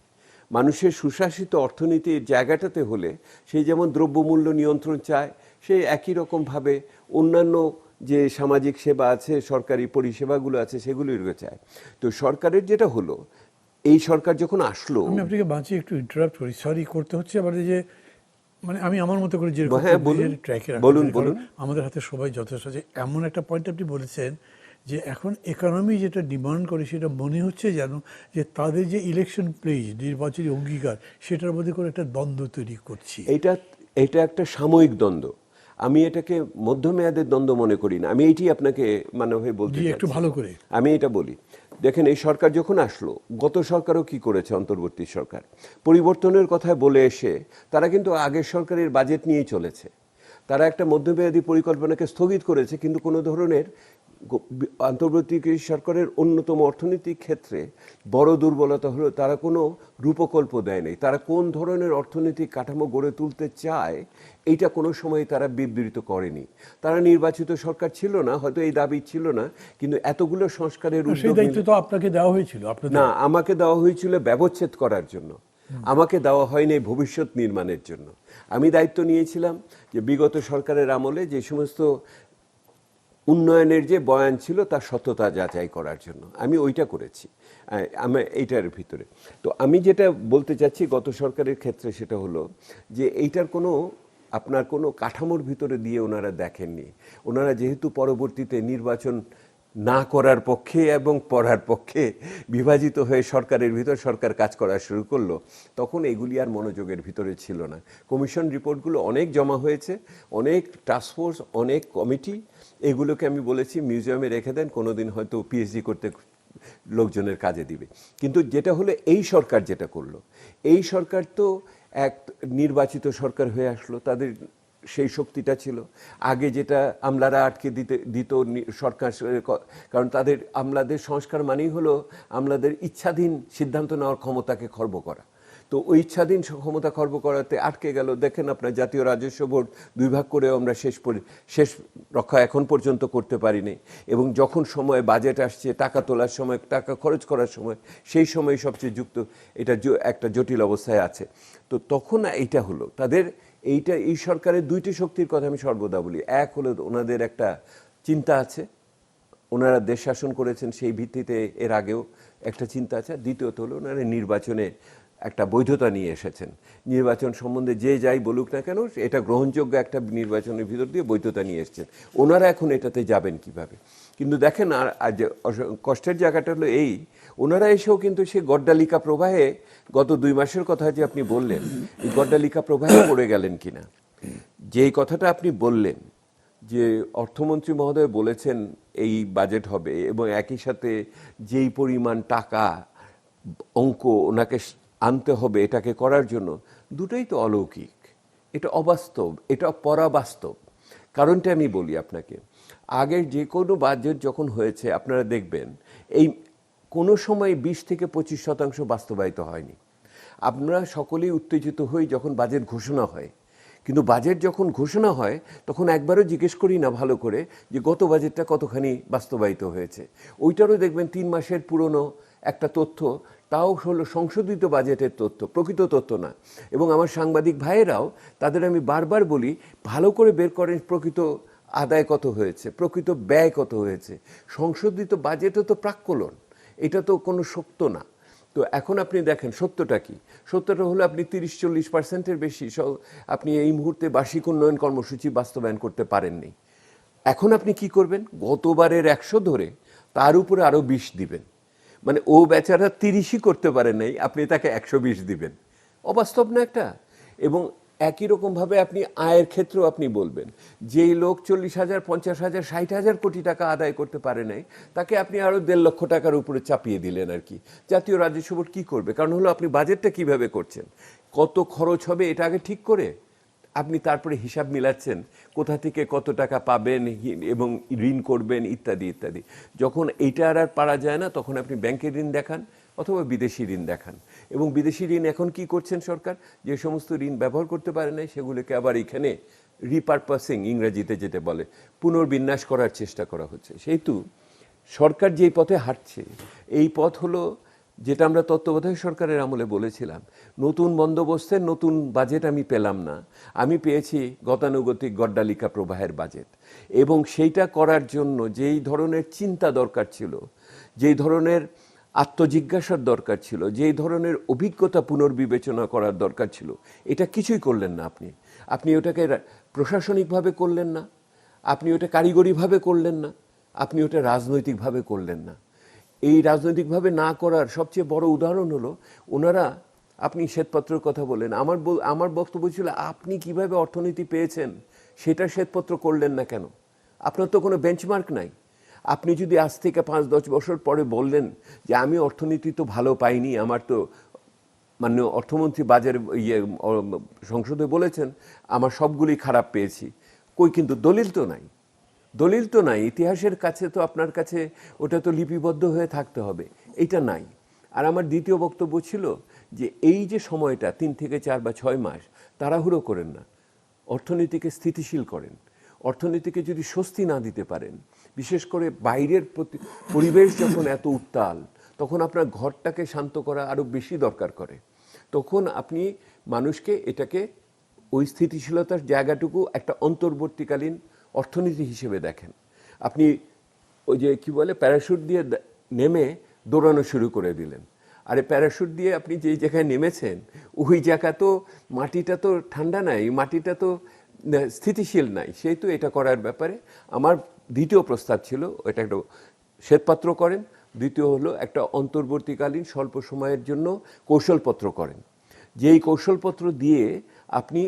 মানুষের সুশাসিত অর্থনীতির জায়গাটাতে হলে সেই যেমন দ্রব্যমূল্য নিয়ন্ত্রণ চায়, সেই একই রকমভাবে অন্যান্য যে সামাজিক সেবা আছে, সরকারি পরিষেবাগুলো আছে, সেগুলিও চায়। তো সরকারের যেটা হলো, এই সরকার যখন আসলো, আমি আপনাকে বাঁচিয়ে একটু ইন্টারাপ্ট করি, সরি করতে হচ্ছে আবার, যে মানে আমি আমার মতো করে যে ট্র্যাকে বলুন, আমাদের হাতে সবাই যথেষ্ট আছে। এমন একটা পয়েন্ট আপনি বলেছেন যে এখন ইকোনমি যেটা ডিমান্ড করে সেটা মনে হচ্ছে যেন যে তাদের যে ইলেকশন প্লেজ, নির্বাচনী অঙ্গীকার, সেটার মধ্যে করে একটা দ্বন্দ্ব তৈরি করছি। এটা একটা সাময়িক দ্বন্দ্ব, আমি এটাকে মধ্যমেয়াদের দ্বন্দ্ব মনে করি না। আমি এইটি আপনাকে মানভাবে বলতে চাই, একটু ভালো করে আমি এটা বলি। দেখেন, এই সরকার যখন আসলো, গত সরকারও কি করেছে, অন্তর্বর্তী সরকার পরিবর্তনের কথা বলে এসে তারা কিন্তু আগের সরকারের বাজেট নিয়েই চলেছে। তারা একটা মধ্যমেয়াদী পরিকল্পনাকে স্থগিত করেছে, কিন্তু কোনো ধরনের অন্তর্বর্তীকালীন সরকারের অন্যতম অর্থনৈতিক ক্ষেত্রে বড় দুর্বলতা হলো তারা কোনো রূপকল্প দেয় নাই। তারা কোন ধরনের অর্থনৈতিক কাঠামো গড়ে তুলতে চায় এইটা কোনো সময় তারা বিবৃত করেনি। তারা নির্বাচিত সরকার ছিল না, হয়তো এই দাবি ছিল না, কিন্তু এতগুলো সংস্কারের সেই উদ্যোগ দায়িত্ব তো আপনাকে দেওয়া হয়েছিল আপনাদের। না, আমাকে দেওয়া হয়েছিল ব্যবচ্ছেদ করার জন্য, আমাকে দেওয়া হয়নি ভবিষ্যৎ নির্মাণের জন্য। আমি দায়িত্ব নিয়েছিলাম যে বিগত সরকারের আমলে যে সমস্ত উন্নয়নের যে বয়ান ছিল তার সত্যতা যাচাই করার জন্য আমি ওইটা করেছি। আমি এইটার ভিতরে তো আমি যেটা বলতে চাচ্ছি গত সরকারের ক্ষেত্রে সেটা হলো যে এইটার কোনো আপনার কোনো কাঠামোর ভিতরে দিয়ে ওনারা দেখেননি। ওনারা যেহেতু পরবর্তীতে নির্বাচন না করার পক্ষে এবং পড়ার পক্ষে বিভাজিত হয়ে সরকারের ভিতর সরকার কাজ করা শুরু করলো, তখন এগুলি আর মনোযোগের ভিতরে ছিল না। কমিশন রিপোর্টগুলো অনেক জমা হয়েছে, অনেক টাস্কফোর্স, অনেক কমিটি, এগুলোকে আমি বলেছি মিউজিয়ামে রেখে দেন, কোনোদিন হয়তো পিএইচডি করতে লোকজনের কাজে দিবে। কিন্তু যেটা হলো এই সরকার যেটা করলো, এই সরকার তো এক নির্বাচিত সরকার হয়ে আসলো, তাদের সেই শক্তিটা ছিল। আগে যেটা আমলারা আটকে দিত সরকার, কারণ তাদের আমলাদের সংস্কার মানেই হলো আমলাদের ইচ্ছাধীন সিদ্ধান্ত নেওয়ার ক্ষমতাকে খর্ব করা। তো ওই ইচ্ছাধীন ক্ষমতা খর্ব করাতে আটকে গেল। দেখেন আপনার জাতীয় রাজস্ব বোর্ড 2 ভাগ করেও আমরা শেষ রক্ষা এখন পর্যন্ত করতে পারিনি। এবং যখন সময় বাজেট আসছে, টাকা তোলার সময়, টাকা খরচ করার সময়, সেই সময় সবচেয়ে যুক্ত এটা একটা জটিল অবস্থায় আছে। তো তখন এইটা হলো তাদের এই সরকারের 2টি শক্তির কথা আমি সর্বদা বলি। এক হলো ওনাদের একটা চিন্তা আছে, ওনারা দেশ শাসন করেছেন সেই ভিত্তিতে এর আগেও একটা চিন্তা আছে। দ্বিতীয়ত হলো ওনারা নির্বাচনে একটা বৈধতা নিয়ে এসেছেন। নির্বাচন সম্বন্ধে যে যাই বলুক না কেন এটা গ্রহণযোগ্য একটা নির্বাচনের ভিতর দিয়ে বৈধতা নিয়ে এসেছেন। ওনারা এখন এটাতে যাবেন কিভাবে? কিন্তু দেখেন আর যে কষ্টের জায়গাটা হলো এই, ওনারা এসেও কিন্তু সে গড্ডালিকা প্রবাহে গত 2 মাসের কথা যে আপনি বললেন, এই গড্ডালিকা প্রবাহে পড়ে গেলেন কিনা। যেই কথাটা আপনি বললেন যে অর্থমন্ত্রী মহোদয় বলেছেন এই বাজেট হবে এবং একই সাথে যেই পরিমাণ টাকা অঙ্ক ওনাকে আনতে হবে এটাকে করার জন্য, দুটোই তো অলৌকিক, এটা অবাস্তব, এটা পরাবাস্তব। কারণটা আমি বলি আপনাকে, আগের যে কোনো বাজেট যখন হয়েছে আপনারা দেখবেন এই কোনো সময় 20 থেকে 25% বাস্তবায়িত হয়নি। আমরা সকলেই উত্তেজিত হই যখন বাজেট ঘোষণা হয়, কিন্তু বাজেট যখন ঘোষণা হয় তখন একবারও জিজ্ঞেস করি না ভালো করে যে গত বাজেটটা কতখানি বাস্তবায়িত হয়েছে। ওইটারও দেখবেন 3 মাসের পুরনো একটা তথ্য, তাও হলো সংশোধিত বাজেটের তথ্য, প্রকৃত তথ্য না। এবং আমার সাংবাদিক ভাইয়েরাও, তাদের আমি বারবার বলি ভালো করে বের করেন প্রকৃত আদায় কত হয়েছে, প্রকৃত ব্যয় কত হয়েছে। সংশোধিত বাজেটও তো প্রাক্কলন, এটা তো কোনো সত্য না। তো এখন আপনি দেখেন সত্যটা কি? সত্যটা হলো আপনি 30-40% বেশি আপনি এই মুহূর্তে বার্ষিক উন্নয়ন কর্মসূচি বাস্তবায়ন করতে পারেননি। এখন আপনি কি করবেন? গতবারের 100 ধরে তার উপরে আরও 20 দিবেন। মানে ও বেচারা 30ই করতে পারে নাই, আপনি তাকে 120 দিবেন। অবাস্তব না একটা? এবং একই রকমভাবে আপনি আয়ের ক্ষেত্রেও আপনি বলবেন যেই লোক 40,000, 50,000, 60,000 কোটি টাকা আদায় করতে পারে নাই, তাকে আপনি আরও 1.5 লক্ষ টাকার উপরে চাপিয়ে দিলেন আর কি। জাতীয় রাজস্ব বোর্ড কী করবে? কারণ হলো আপনি বাজেটটা কিভাবে করছেন, কত খরচ হবে এটা আগে ঠিক করে আপনি তারপরে হিসাব মিলাচ্ছেন কোথা থেকে কত টাকা পাবেন এবং ঋণ করবেন ইত্যাদি ইত্যাদি। যখন এইটা আর পারা যায় না তখন আপনি ব্যাংকের ঋণ দেখান অথবা বিদেশি ঋণ দেখান। এবং বিদেশি ঋণ এখন কি করছেন সরকার? যে সমস্ত ঋণ ব্যবহার করতে পারে না সেগুলোকে আবার এখানে রিপারপাসিং, ইংরেজিতে যেটা বলে, পুনর্বিন্যাস করার চেষ্টা করা হচ্ছে। সেহেতু সরকার যেই পথে হাঁটছে এই পথ হলো যেটা আমরা তত্ত্বাবধায়ক সরকারের আমলে বলেছিলাম, নতুন বন্দোবস্তের নতুন বাজেট আমি পেলাম না, আমি পেয়েছি গতানুগতিক গড্ডালিকা প্রবাহের বাজেট। এবং সেইটা করার জন্য যেই ধরনের চিন্তা দরকার ছিল, যেই ধরনের আত্মজিজ্ঞাসার দরকার ছিল, যেই ধরনের অভিজ্ঞতা পুনর্বিবেচনা করার দরকার ছিল, এটা কিছুই করলেন না আপনি। আপনি ওটাকে প্রশাসনিকভাবে করলেন না, আপনি ওটা কারিগরিভাবে করলেন না, আপনি ওটা রাজনৈতিকভাবে করলেন না। এই রাজনৈতিকভাবে না করার সবচেয়ে বড় উদাহরণ হলো ওনারা, আপনি শ্বেতপত্রের কথা বলেন, আমার বক্তব্য ছিল আপনি কিভাবে অর্থনীতি পেয়েছেন সেটা শ্বেতপত্র করলেন না কেন? আপনার তো কোনো বেঞ্চমার্ক নাই। আপনি যদি আজ থেকে 5-10 বছর পরে বললেন যে আমি অর্থনীতি তো ভালো পাইনি, আমার তো মাননীয় অর্থমন্ত্রী সংসদে বলেছেন আমার সবগুলি খারাপ পেয়েছি, কই কিন্তু দলিল তো নাই। দলিল তো নাই, ইতিহাসের কাছে তো আপনার কাছে ওটা তো লিপিবদ্ধ হয়ে থাকতে হবে, এইটা নাই। আর আমার দ্বিতীয় বক্তব্য ছিল যে এই যে সময়টা 3 থেকে 4 বা 6 মাস তাড়াহুড়ো করেন না, অর্থনীতিকে স্থিতিশীল করেন। অর্থনীতিকে যদি স্বস্তি না দিতে পারেন, বিশেষ করে বাইরের পরিবেশ যখন এত উত্তাল, তখন আপনার ঘরটাকে শান্ত করা আরও বেশি দরকার করে। তখন আপনি মানুষকে এটাকে ওই স্থিতিশীলতার জায়গাটুকু একটা অন্তর্বর্তীকালীন অর্থনীতি হিসেবে দেখেন। আপনি ওই যে কি বলে প্যারাশুট দিয়ে নেমে দৌড়ানো শুরু করে দিলেন, আরে প্যারাশুট দিয়ে আপনি যেই জায়গায় নেমেছেন ওই জায়গা তো মাটিটা তো ঠান্ডা নাই, মাটিটা তো স্থিতিশীল নাই, সেই তো এটা করার ব্যাপারে আমার দ্বিতীয় প্রস্তাব ছিল এটা একটা শ্বেতপত্র করেন, দ্বিতীয় হলো একটা অন্তর্বর্তীকালীন স্বল্প সময়ের জন্য কৌশলপত্র করেন, যেই কৌশলপত্র দিয়ে আপনি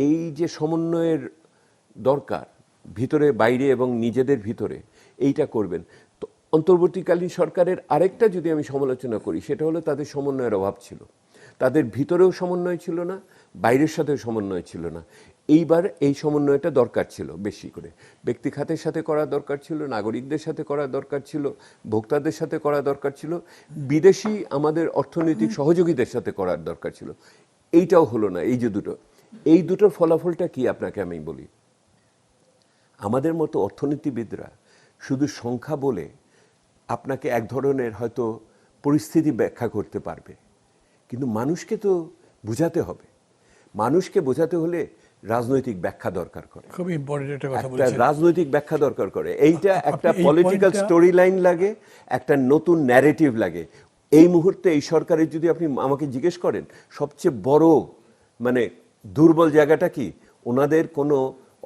এই যে সমন্বয়ের দরকার ভিতরে বাইরে এবং নিজেদের ভিতরে এইটা করবেন। তো অন্তর্বর্তীকালীন সরকারের আরেকটা যদি আমি সমালোচনা করি সেটা হলো তাদের সমন্বয়ের অভাব ছিল, তাদের ভিতরেও সমন্বয় ছিল না, বাইরের সাথেও সমন্বয় ছিল না। এইবার এই সমন্বয়টা দরকার ছিল, বেশি করে ব্যক্তি খাতের সাথে করা দরকার ছিল, নাগরিকদের সাথে করা দরকার ছিল, ভোক্তাদের সাথে করা দরকার ছিল, বিদেশি আমাদের অর্থনৈতিক সহযোগীদের সাথে করার দরকার ছিল। এইটাও হলো না। এই দুটোর ফলাফলটা কি আপনাকে আমি বলি, আমাদের মতো অর্থনীতিবিদরা শুধু সংখ্যা বলে আপনাকে এক ধরনের হয়তো পরিস্থিতি ব্যাখ্যা করতে পারবে, কিন্তু মানুষকে তো বোঝাতে হবে। মানুষকে বোঝাতে হলে রাজনৈতিক ব্যাখ্যা দরকার করে, খুব ইম্পর্টেন্ট একটা কথা একটা বলেছেন। রাজনৈতিক ব্যাখ্যা দরকার করে। এইটা একটা এই পলিটিক্যাল পয়েন্টটা- স্টোরি লাইন লাগে, একটা নতুন ন্যারেটিভ লাগে। এই মুহূর্তে এই সরকারের যদি আপনি আমাকে জিজ্ঞেস করেন সবচেয়ে বড় মানে দুর্বল জায়গাটা কি, ওনাদের কোনো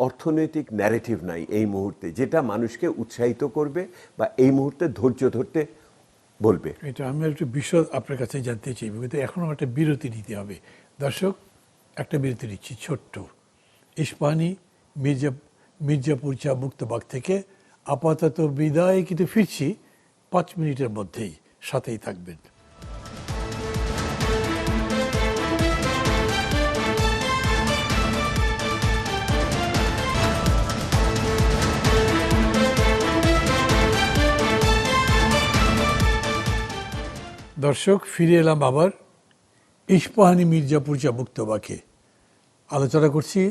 অর্থনৈতিক ন্যারেটিভ নাই এই মুহূর্তে, যেটা মানুষকে উৎসাহিত করবে বা এই মুহূর্তে ধৈর্য ধরতে বলবে। এটা আমি একটু বিশদ আপনার কাছে জানতে চাই, কিন্তু এখনও একটা বিরতি নিতে হবে। দর্শক, একটা বিরতি নিচ্ছি ছোট্ট। ইস্পাহানি মির্জাপুর চা মুক্তবাগ থেকে আপাতত বিদায়, কিন্তু ফিরছি 5 মিনিটের মধ্যেই, সাথেই থাকবেন। দর্শক, ফিরে এলাম আবার ইস্পাহানি মির্জাপুর চা মুক্তবাগে। আলোচনা করছি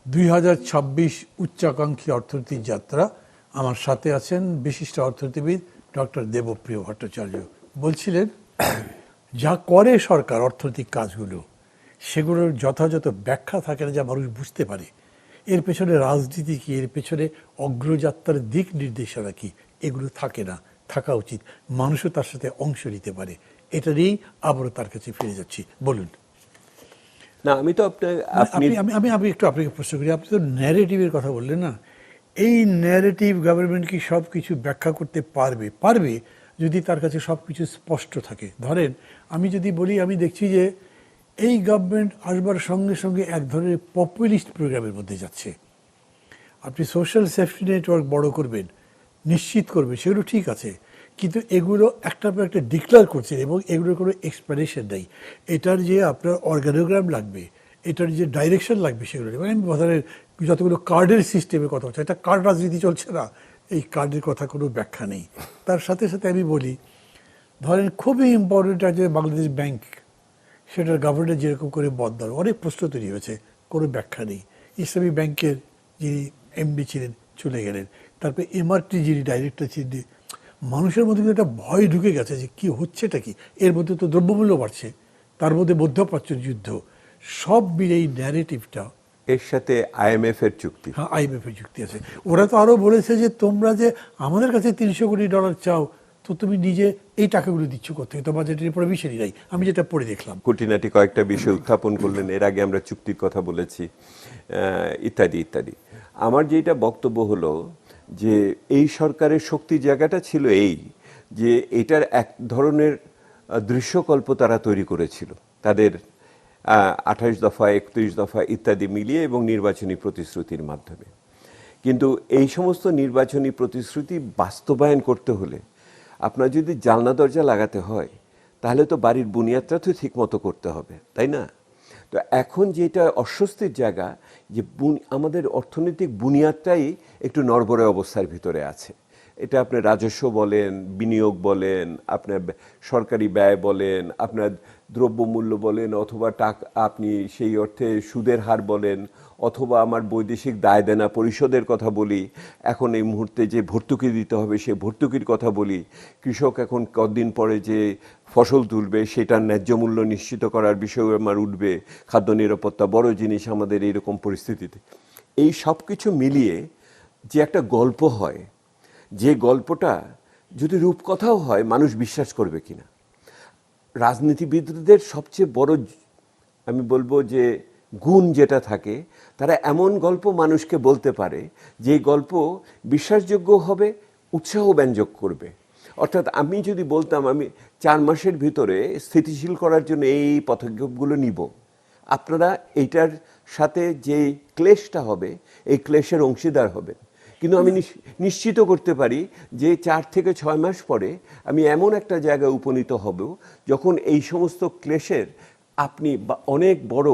2026 উচ্চাকাঙ্ক্ষী অর্থনীতির যাত্রা। আমার সাথে আছেন বিশিষ্ট অর্থনীতিবিদ ডক্টর দেবপ্রিয় ভট্টাচার্য। বলছিলেন যা করে সরকার অর্থনৈতিক কাজগুলো, সেগুলোর যথাযথ ব্যাখ্যা থাকে না যা মানুষ বুঝতে পারে। এর পেছনে রাজনীতি কি, এর পেছনে অগ্রযাত্রার দিক নির্দেশনা কি, এগুলো থাকে না, থাকা উচিত। মানুষও তার সাথে অংশ নিতে পারে। এটা নিয়েই আবারও তার কাছে ফিরে যাচ্ছি। বলুন। না, আমি তো আপনি আমি একটু আপনাকে প্রশ্ন করি, আপনি তো ন্যারেটিভের কথা বললেন না, এই ন্যারেটিভ গভর্নমেন্ট কি সব কিছু ব্যাখ্যা করতে পারবে যদি তার কাছে সব কিছু স্পষ্ট থাকে? ধরেন আমি যদি বলি, আমি দেখছি যে এই গভর্নমেন্ট আসবার সঙ্গে সঙ্গে এক ধরনের পপুলিস্ট প্রোগ্রামের মধ্যে যাচ্ছে। আপনি সোশ্যাল সেফটি নেটওয়ার্ক বড় করবেন, নিশ্চিত করবেন, সেগুলো ঠিক আছে, কিন্তু এগুলো একটার পর একটা ডিক্লেয়ার করছেন এবং এগুলোর কোনো এক্সপ্লেনেশন নেই। এটার যে আপনার অর্গানোগ্রাম লাগবে, এটার যে ডাইরেকশন লাগবে, সেগুলো নেই। মানে আমি ধরেন যতগুলো কার্ডের সিস্টেমের কথা হচ্ছে, একটা কার্ড রাজনীতি চলছে না, এই কার্ডের কথা কোনো ব্যাখ্যা নেই। তার সাথে সাথে আমি বলি, ধরেন খুবই ইম্পর্টেন্ট আছে বাংলাদেশ ব্যাংক, সেটার গভর্নর যেরকম করে বদল, অনেক প্রশ্ন তৈরি হয়েছে, কোনো ব্যাখ্যা নেই। ইসলামী ব্যাংকের যিনি এমডি ছিলেন চলে গেলেন, তারপরে এমআরটি যিনি ডাইরেক্টর ছিলেন। মানুষের মধ্যে কিন্তু একটা ভয় ঢুকে গেছে যে কী হচ্ছেটা কি। এর মধ্যে তো দ্রব্যমূল্য বাড়ছে, তার মধ্যে মধ্যপ্রাচ্যের যুদ্ধ, সব মিলে এই ন্যারেটিভটা। এর সাথে IMF এর চুক্তি, হ্যাঁ, IMF এর চুক্তি আছে। ওরা তো আরও বলেছে যে তোমরা যে আমাদের কাছে $300 কোটি চাও, তো তুমি নিজে এই টাকাগুলো দিচ্ছ কোথায়, তোমার যেটা প্রভিশনই নাই। আমি যেটা পড়ে দেখলাম, খুঁটিনাটি কয়েকটা বিষয় উত্থাপন করলেন। এর আগে আমরা চুক্তির কথা বলেছি, ইত্যাদি ইত্যাদি। আমার যেটা বক্তব্য হলো যে এই সরকারের শক্তির জায়গাটা ছিল এই যে এটার এক ধরনের দৃশ্যকল্প তারা তৈরি করেছিল তাদের 28 দফা 31 দফা ইত্যাদি মিলিয়ে এবং নির্বাচনী প্রতিশ্রুতির মাধ্যমে। কিন্তু এই সমস্ত নির্বাচনী প্রতিশ্রুতি বাস্তবায়ন করতে হলে আপনার যদি জানলা দরজা লাগাতে হয়, তাহলে তো বাড়ির বুনিয়াদটা তো ঠিক মতো করতে হবে, তাই না? তো এখন যেটা অস্বস্তির জায়গা যে আমাদের অর্থনৈতিক বুনিয়াদটাই একটু নড়বড়ে অবস্থার ভিতরে আছে। এটা আপনার রাজস্ব বলেন, বিনিয়োগ বলেন, আপনার সরকারি ব্যয় বলেন, আপনার দ্রব্যমূল্য বলেন, অথবা টাকা আপনি সেই অর্থে সুদের হার বলেন, অথবা আমার বৈদেশিক দায় দেনা পরিশোধের কথা বলি, এখন এই মুহূর্তে যে ভর্তুকি দিতে হবে সেই ভর্তুকির কথা বলি, কৃষক এখন কদিন পরে যে ফসল তুলবে সেটার ন্যায্য মূল্য নিশ্চিত করার বিষয় আমার উঠবে, খাদ্য নিরাপত্তা বড় জিনিস আমাদের এইরকম পরিস্থিতিতে। এই সব কিছু মিলিয়ে যে একটা গল্প হয়, যে গল্পটা যদি রূপকথাও হয় মানুষ বিশ্বাস করবে কিনা। রাজনীতিবিদদের সবচেয়ে বড় আমি বলবো যে গুণ যেটা থাকে, তারা এমন গল্প মানুষকে বলতে পারে যে গল্প বিশ্বাসযোগ্য হবে, উৎসাহ ব্যঞ্জক করবে। অর্থাৎ আমি যদি বলতাম আমি 4 মাসের ভিতরে স্থিতিশীল করার জন্য এই পদক্ষেপগুলো নিব, আপনারা এইটার সাথে যে ক্লেশটা হবে এই ক্লেশের অংশীদার হবেন। কিন্তু আমি নিশ্চিত করতে পারি যে 4 থেকে 6 মাস পরে আমি এমন একটা জায়গায় উপনীত হব যখন এই সমস্ত ক্লেশের আপনি অনেক বড়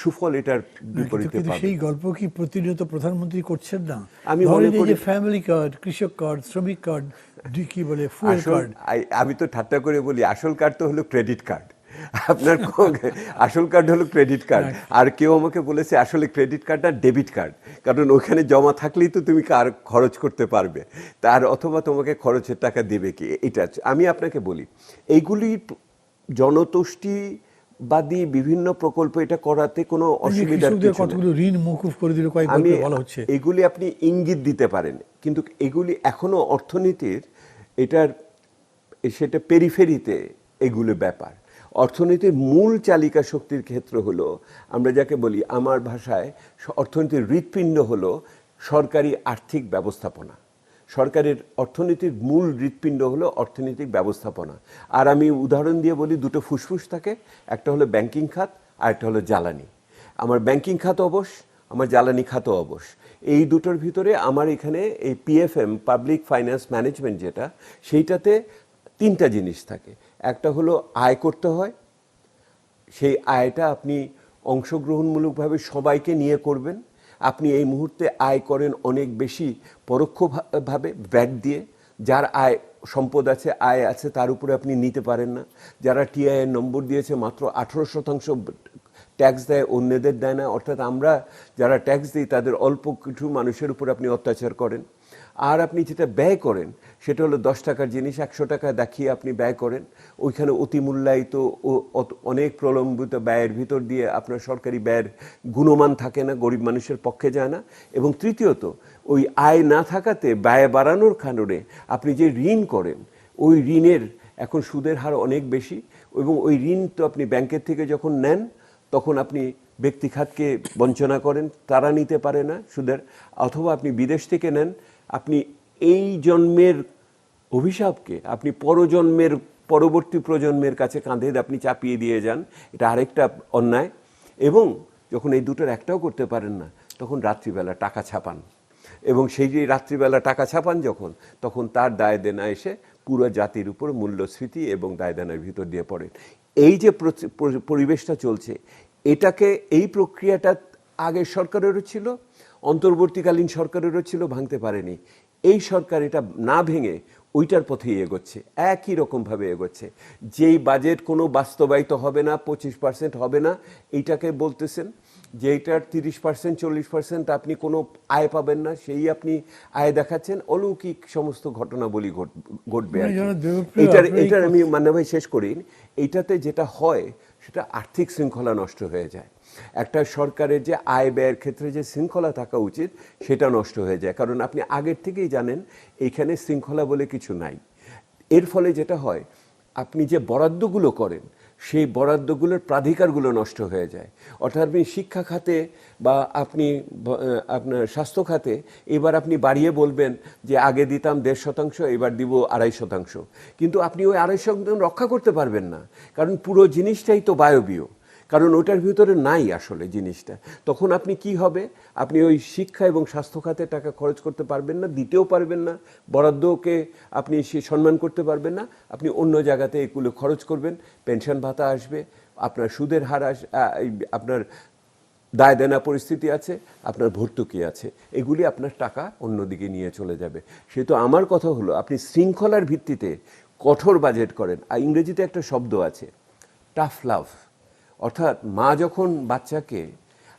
সুফল এটার বিপরীতে পাবেন। সেই গল্প কি প্রতিনিয়ত প্রধানমন্ত্রী করছেন না? আমি মনে করি ফ্যামিলি কার্ড, কৃষক কার্ড, শ্রমিক কার্ড, কি বলে ফুয়েল কার্ড। আমি তো ঠাট্টা করে বলি আসল কার্ড তো হলো ক্রেডিট কার্ড। আপনার আসল কার্ড হলো ক্রেডিট কার্ড। আর কেউ আমাকে বলেছে আসলে ক্রেডিট কার্ড আর ডেবিট কার্ড, কারণ ওখানে জমা থাকলেই তো তুমি খরচ করতে পারবে, তার অথবা তোমাকে খরচের টাকা দেবে কি। এটা আমি আপনাকে বলি, এইগুলি জনতুষ্টিবাদী বিভিন্ন প্রকল্প এটা করাতে কোনো অসুবিধার কিছু নেই। কতগুলো ঋণ মওকুফ করে দিল কয়েক আমি বলা হচ্ছে। এগুলি আপনি ইঙ্গিত দিতে পারেন, কিন্তু এগুলি এখনো অর্থনীতির সেটা পেরিফেরিতে এগুলো ব্যাপার। অর্থনীতির মূল চালিকা শক্তির ক্ষেত্র হলো, আমরা যাকে বলি আমার ভাষায় অর্থনীতির হৃৎপিণ্ড হলো সরকারি আর্থিক ব্যবস্থাপনা। সরকারের অর্থনীতির মূল হৃৎপিণ্ড হলো অর্থনৈতিক ব্যবস্থাপনা। আর আমি উদাহরণ দিয়ে বলি, দুটো ফুসফুস থাকে, একটা হলো ব্যাংকিং খাত আর একটা হলো জ্বালানি। আমার ব্যাংকিং খাত অবশ, আমার জ্বালানি খাতও অবশ। এই দুটোর ভিতরে আমার এখানে এই পিএফএম, পাবলিক ফাইন্যান্স ম্যানেজমেন্ট যেটা, সেইটাতে 3টা জিনিস থাকে। একটা হলো আয় করতে হয়, সেই আয়টা আপনি অংশগ্রহণমূলকভাবে সবাইকে নিয়ে করবেন। আপনি এই মুহূর্তে আয় করেন অনেক বেশি পরোক্ষভাবে ভ্যাট দিয়ে, যার আয় সম্পদ আছে, আয় আছে, তার উপরে আপনি নিতে পারেন না। যারা টিআইএর নম্বর দিয়েছে মাত্র 18% ট্যাক্স দেয়, অন্যদের দেয় না। অর্থাৎ আমরা যারা ট্যাক্স দিই তাদের অল্প কিছু মানুষের উপর আপনি অত্যাচার করেন। আর আপনি যেটা ব্যয় করেন সেটা হলো 10 টাকার জিনিস 100 টাকা দেখিয়ে আপনি ব্যয় করেন। ওইখানে অতিমূল্যায়িত ও অনেক প্রলম্বিত ব্যয়ের ভিতর দিয়ে আপনার সরকারি ব্যয়ের গুণমান থাকে না, গরিব মানুষের পক্ষে যায় না। এবং তৃতীয়ত, ওই আয় না থাকাতে ব্যয় বাড়ানোর কারণে আপনি যে ঋণ করেন, ওই ঋণের এখন সুদের হার অনেক বেশি। এবং ওই ঋণ তো আপনি ব্যাংকের থেকে যখন নেন তখন আপনি ব্যক্তি খাতকে বঞ্চনা করেন, তারা নিতে পারে না সুদের। অথবা আপনি বিদেশ থেকে নেন, আপনি এই জন্মের অভিশাপকে আপনি পরবর্তী প্রজন্মের কাছে কাঁধে আপনি চাপিয়ে দিয়ে যান। এটা আরেকটা অন্যায়। এবং যখন এই দুটোর একটাও করতে পারেন না, তখন রাত্রিবেলা টাকা ছাপান। এবং সেই যে রাত্রিবেলা টাকা ছাপান যখন, তখন তার দায় দেনা এসে পুরো জাতির উপর মূল্যস্ফীতি এবং দায় দেনার ভিতর দিয়ে পড়ে। এই যে পরিবেশটা চলছে, এটাকে, এই প্রক্রিয়াটা আগের সরকারেরও ছিল, অন্তর্বর্তীকালীন সরকারেরও ছিল, ভাঙতে পারেনি। এই সরকার এটা না ভেঙে ওইটার পথেই এগোচ্ছে, একই রকমভাবে এগোচ্ছে। যেই বাজেট কোনো বাস্তবায়িত হবে না, 25% হবে না, এইটাকে বলতেছেন যে এইটার 30%, 40% আপনি কোনো আয় পাবেন না, সেই আপনি আয় দেখাচ্ছেন। অলৌকিক সমস্ত ঘটনাবলী ঘটবে। এটার আমি ভাই শেষ করি, এইটাতে যেটা হয় সেটা আর্থিক শৃঙ্খলা নষ্ট হয়ে যায়। একটা সরকারের যে আয় ব্যয়ের ক্ষেত্রে যে শৃঙ্খলা থাকা উচিত সেটা নষ্ট হয়ে যায়, কারণ আপনি আগের থেকেই জানেন এইখানে শৃঙ্খলা বলে কিছু নাই। এর ফলে যেটা হয়, আপনি যে বরাদ্দগুলো করেন সেই বরাদ্দগুলোর প্রাধিকারগুলো নষ্ট হয়ে যায়। অর্থাৎ আপনি শিক্ষা খাতে বা আপনি আপনার স্বাস্থ্য খাতে এবার আপনি বাড়িয়ে বলবেন যে আগে দিতাম 1.5%, এবার দিব 2.5%, কিন্তু আপনি ওই 2.5% রক্ষা করতে পারবেন না, কারণ পুরো জিনিসটাই তো বায়বীয়, কারণ ওটার ভিতরে নাই আসলে জিনিসটা। তখন আপনি কি হবে, আপনি ওই শিক্ষা এবং স্বাস্থ্য খাতে টাকা খরচ করতে পারবেন না, দিতেও পারবেন না, বরাদ্দকে আপনি সম্মান করতে পারবেন না। আপনি অন্য জায়গাতে এগুলো খরচ করবেন, পেনশন ভাতা আসবে, আপনার সুদের হার আপনার দায় দেনা পরিস্থিতি আছে, আপনার ভর্তুকি আছে, এগুলি আপনার টাকা অন্যদিকে নিয়ে চলে যাবে। সেহেতু আমার কথা হলো আপনি শৃঙ্খলার ভিত্তিতে কঠোর বাজেট করেন। আর ইংরেজিতে একটা শব্দ আছে টাফ লাভ, অর্থাৎ মা যখন বাচ্চাকে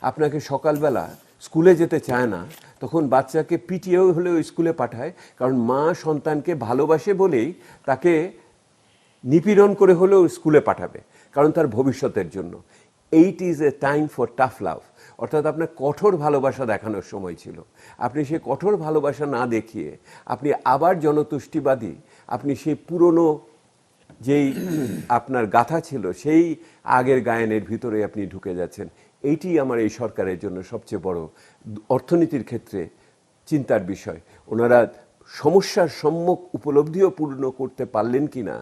আপনাকে সকালবেলা স্কুলে যেতে চায় না তখন বাচ্চাকে পিটিয়েও হলেও স্কুলে পাঠায়, কারণ মা সন্তানকে ভালোবাসে বলেই তাকে নিপীড়ন করে হলেও স্কুলে পাঠাবে, কারণ তার ভবিষ্যতের জন্য। It is a time for tough love, অর্থাৎ আপনার কঠোর ভালোবাসা দেখানোর সময় ছিল। আপনি সেই কঠোর ভালোবাসা না দেখিয়ে আপনি আবার জনতুষ্টিবাদী, আপনি সেই পুরনো যেই আপনার গাথা ছিল সেই আগের গায়নের ভিতরে আপনি ঢুকে যাচ্ছেন। এইটি আমার এই সরকারের জন্য সবচেয়ে বড় অর্থনীতির ক্ষেত্রে চিন্তার বিষয়। ওনারা সমস্যার সম্মুখ উপলব্ধিও পূর্ণ করতে পারলেন কি না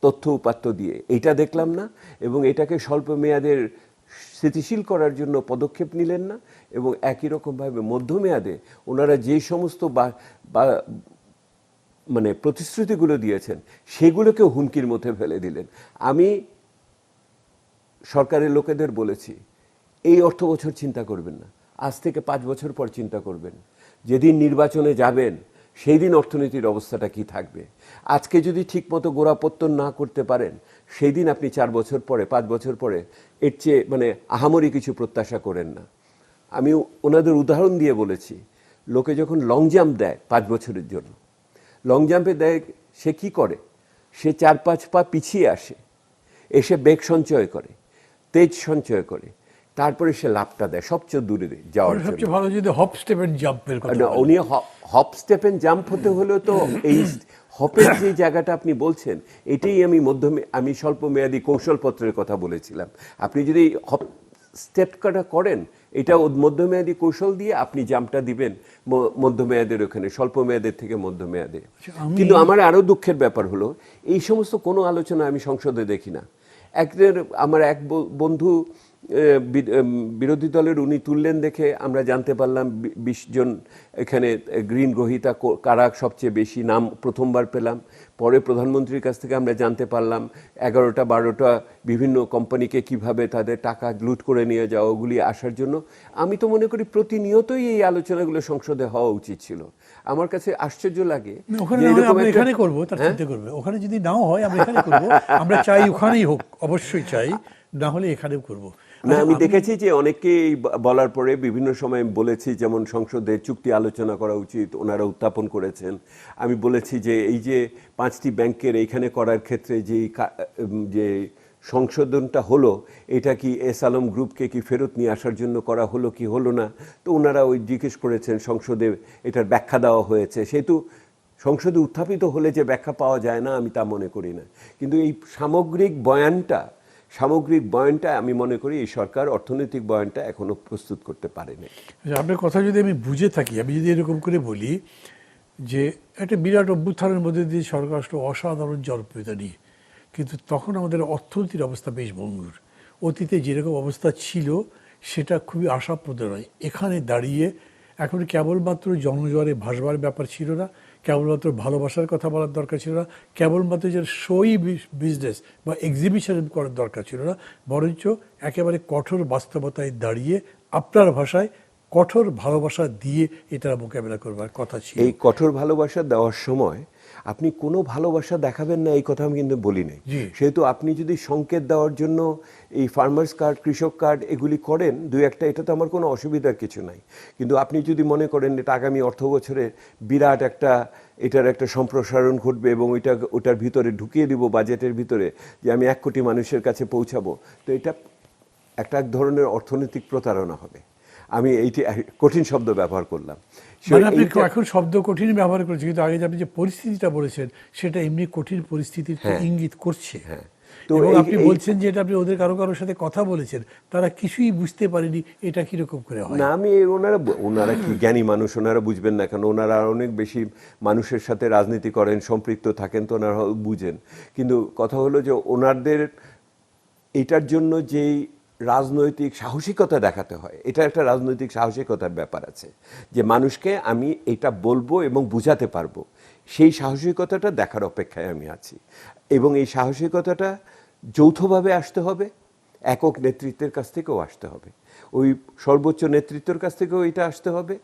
তথ্য উপাত্ত দিয়ে, এইটা দেখলাম না। এবং এটাকে স্বল্প মেয়াদের স্থিতিশীল করার জন্য পদক্ষেপ নিলেন না। এবং একই রকমভাবে মধ্যমেয়াদে ওনারা যে সমস্ত মানে প্রতিশ্রুতিগুলো দিয়েছেন সেগুলোকেও হুমকির মধ্যে ফেলে দিলেন। আমি সরকারের লোকেদের বলেছি এই অর্থ বছর চিন্তা করবেন না, আজ থেকে 5 বছর পর চিন্তা করবেন। যেদিন নির্বাচনে যাবেন সেই দিন অর্থনীতির অবস্থাটা কি থাকবে। আজকে যদি ঠিকমতো গোড়াপত্তন না করতে পারেন সেই দিন আপনি 4 বছর পরে 5 বছর পরে এর চেয়ে মানে আহামরি কিছু প্রত্যাশা করেন না। আমি ওনাদের উদাহরণ দিয়ে বলেছি, লোকে যখন লং জাম্প দেয় 5 বছরের জন্য, লং জাম্পে দেয় সে কি করে, সে 4-5 পা পিছিয়ে আসে, এসে বেগ সঞ্চয় করে, তেজ সঞ্চয় করে, তারপরে সে লাভটা দেয় সবচেয়ে দূরে যাওয়ার জন্য। সবচেয়ে ভালো যদি হপ স্টেপ এন্ড জাম্পের কথা না, উনি হপ স্টেপ এন্ড জাম্প হতে হলেও তো এই হপের যে জায়গাটা আপনি বলছেন এটাই আমি স্বল্প মেয়াদী কৌশলপত্রের কথা বলেছিলাম। আপনি যদি হপ স্টেপটা করেন এটা মধ্যমেয়াদী কৌশল দিয়ে আপনি জাম্পটা দিবেন মধ্যমেয়াদের ওখানে, স্বল্প মেয়াদের থেকে মধ্যমেয়াদে। কিন্তু আমার আরও দুঃখের ব্যাপার হলো এই সমস্ত কোনো আলোচনা আমি সংসদে দেখি না। আমার এক বন্ধু বিরোধী দলের উনি তুললেন দেখে আমরা জানতে পারলাম 20 জন এখানে গ্রিন গ্রহীতা কারা সবচেয়ে বেশি, নাম প্রথমবার পেলাম। পরে প্রধানমন্ত্রীর কাছ থেকে আমরা জানতে পারলাম 11টা-12টা বিভিন্ন কোম্পানিকে কিভাবে তাদের টাকা লুট করে নিয়ে যাওয়া, ওগুলি আসার জন্য। আমি তো মনে করি প্রতিনিয়তই এই আলোচনাগুলো সংসদে হওয়া উচিত ছিল। আমার কাছে আশ্চর্য লাগে আমরা এখানে করব, তার চিন্তা করবে ওখানে যদি নাও হয় আমরা এখানে করব, আমরা চাই ওখানেই হোক, অবশ্যই চাই, না হলে এখানেও করব না। আমি দেখেছি যে অনেকেই বলার পরে বিভিন্ন সময় বলেছি, যেমন সংসদে চুক্তি আলোচনা করা উচিত, ওনারা উত্থাপন করেছেন। আমি বলেছি যে এই যে 5টি ব্যাংকের এইখানে করার ক্ষেত্রে যে সংশোধনটা হলো এটা কি এস আলম গ্রুপকে কি ফেরত নিয়ে আসার জন্য করা হলো কি হলো না, তো ওনারা ওই জিজ্ঞেস করেছেন, সংসদে এটার ব্যাখ্যা দেওয়া হয়েছে। সেহেতু সংসদে উত্থাপিত হলে যে ব্যাখ্যা পাওয়া যায় না আমি তা মনে করি না। কিন্তু এই সামগ্রিক বয়ানটা আমি মনে করি এই সরকার অর্থনৈতিক বয়ানটা এখনো প্রস্তুত করতে পারেনি। আপনার কথা যদি আমি বুঝে থাকি, আমি যদি এরকম করে বলি যে একটা বিরাট অভ্যুত্থানের মধ্যে দিয়ে সরকার আসলে অসাধারণ জনপ্রিয়তা নিয়ে, কিন্তু তখন আমাদের অর্থনীতির অবস্থা বেশ ভঙ্গুর। অতীতে যেরকম অবস্থা ছিল সেটা খুবই আশাপ্রদ নয়। এখানে দাঁড়িয়ে এখন কেবলমাত্র জনজোয়ারে ভাসবার ব্যাপার ছিল না, কেবলমাত্র ভালোবাসার কথা বলার দরকার ছিল না, কেবলমাত্র যে শোই বিজনেস বা এক্সিবিশন করার দরকার ছিল না, বরঞ্চ একেবারে কঠোর বাস্তবতায় দাঁড়িয়ে আপনার ভাষায় কঠোর ভালোবাসা দিয়ে এটা মোকাবেলা করবার কথা ছিল। এই কঠোর ভালোবাসা দেওয়ার সময় আপনি কোনো ভালোবাসা দেখাবেন না এই কথা আমি কিন্তু বলি নাই। সেহেতু আপনি যদি সংকেত দেওয়ার জন্য এই ফার্মার্স কার্ড, কৃষক কার্ড এগুলি করেন 2-1টা, এটা তো আমার কোনো অসুবিধার কিছু নাই। কিন্তু আপনি যদি মনে করেন এটা আগামী অর্থ বছরে বিরাট এটার একটা সম্প্রসারণ ঘটবে এবং ওটার ভিতরে ঢুকিয়ে দিব বাজেটের ভিতরে যে আমি 1 কোটি মানুষের কাছে পৌঁছাবো, তো এটা একটা ধরনের অর্থনৈতিক প্রতারণা হবে। আমি এইটি কঠিন শব্দ ব্যবহার করলাম। আপনি এখন শব্দ কঠিন ব্যবহার করেছেন, কিন্তু আগে আপনি যে পরিস্থিতিটা বলেছেন সেটা এমনি কঠিন পরিস্থিতির ইঙ্গিত করছে। এবং আপনি বলছেন যে এটা আপনি ওদের কারোর সাথে কথা বলেছেন, তারা কিছুই বুঝতে পারেনি এটা কিরকম করে হয়। না, আমি ওনারা কি জ্ঞানী মানুষ, ওনারা বুঝবেন না কেন? ওনারা অনেক বেশি মানুষের সাথে রাজনীতি করেন, সম্পৃক্ত থাকেন, তো ওনারা বুঝেন। কিন্তু কথা হলো যে ওনাদের এটার জন্য যেই রাজনৈতিক সাহসিকতা দেখাতে হয়, এটা একটা রাজনৈতিক সাহসিকতার ব্যাপার আছে যে মানুষকে আমি এটা বলবো এবং বুঝাতে পারবো, সেই সাহসিকতাটা দেখার অপেক্ষায় আমি আছি। এবং এই সাহসিকতাটা যৌথভাবে আসতে হবে, একক নেতৃত্বের কাছ থেকেও আসতে হবে, ওই সর্বোচ্চ নেতৃত্বের কাছ থেকেও এটা আসতে হবে,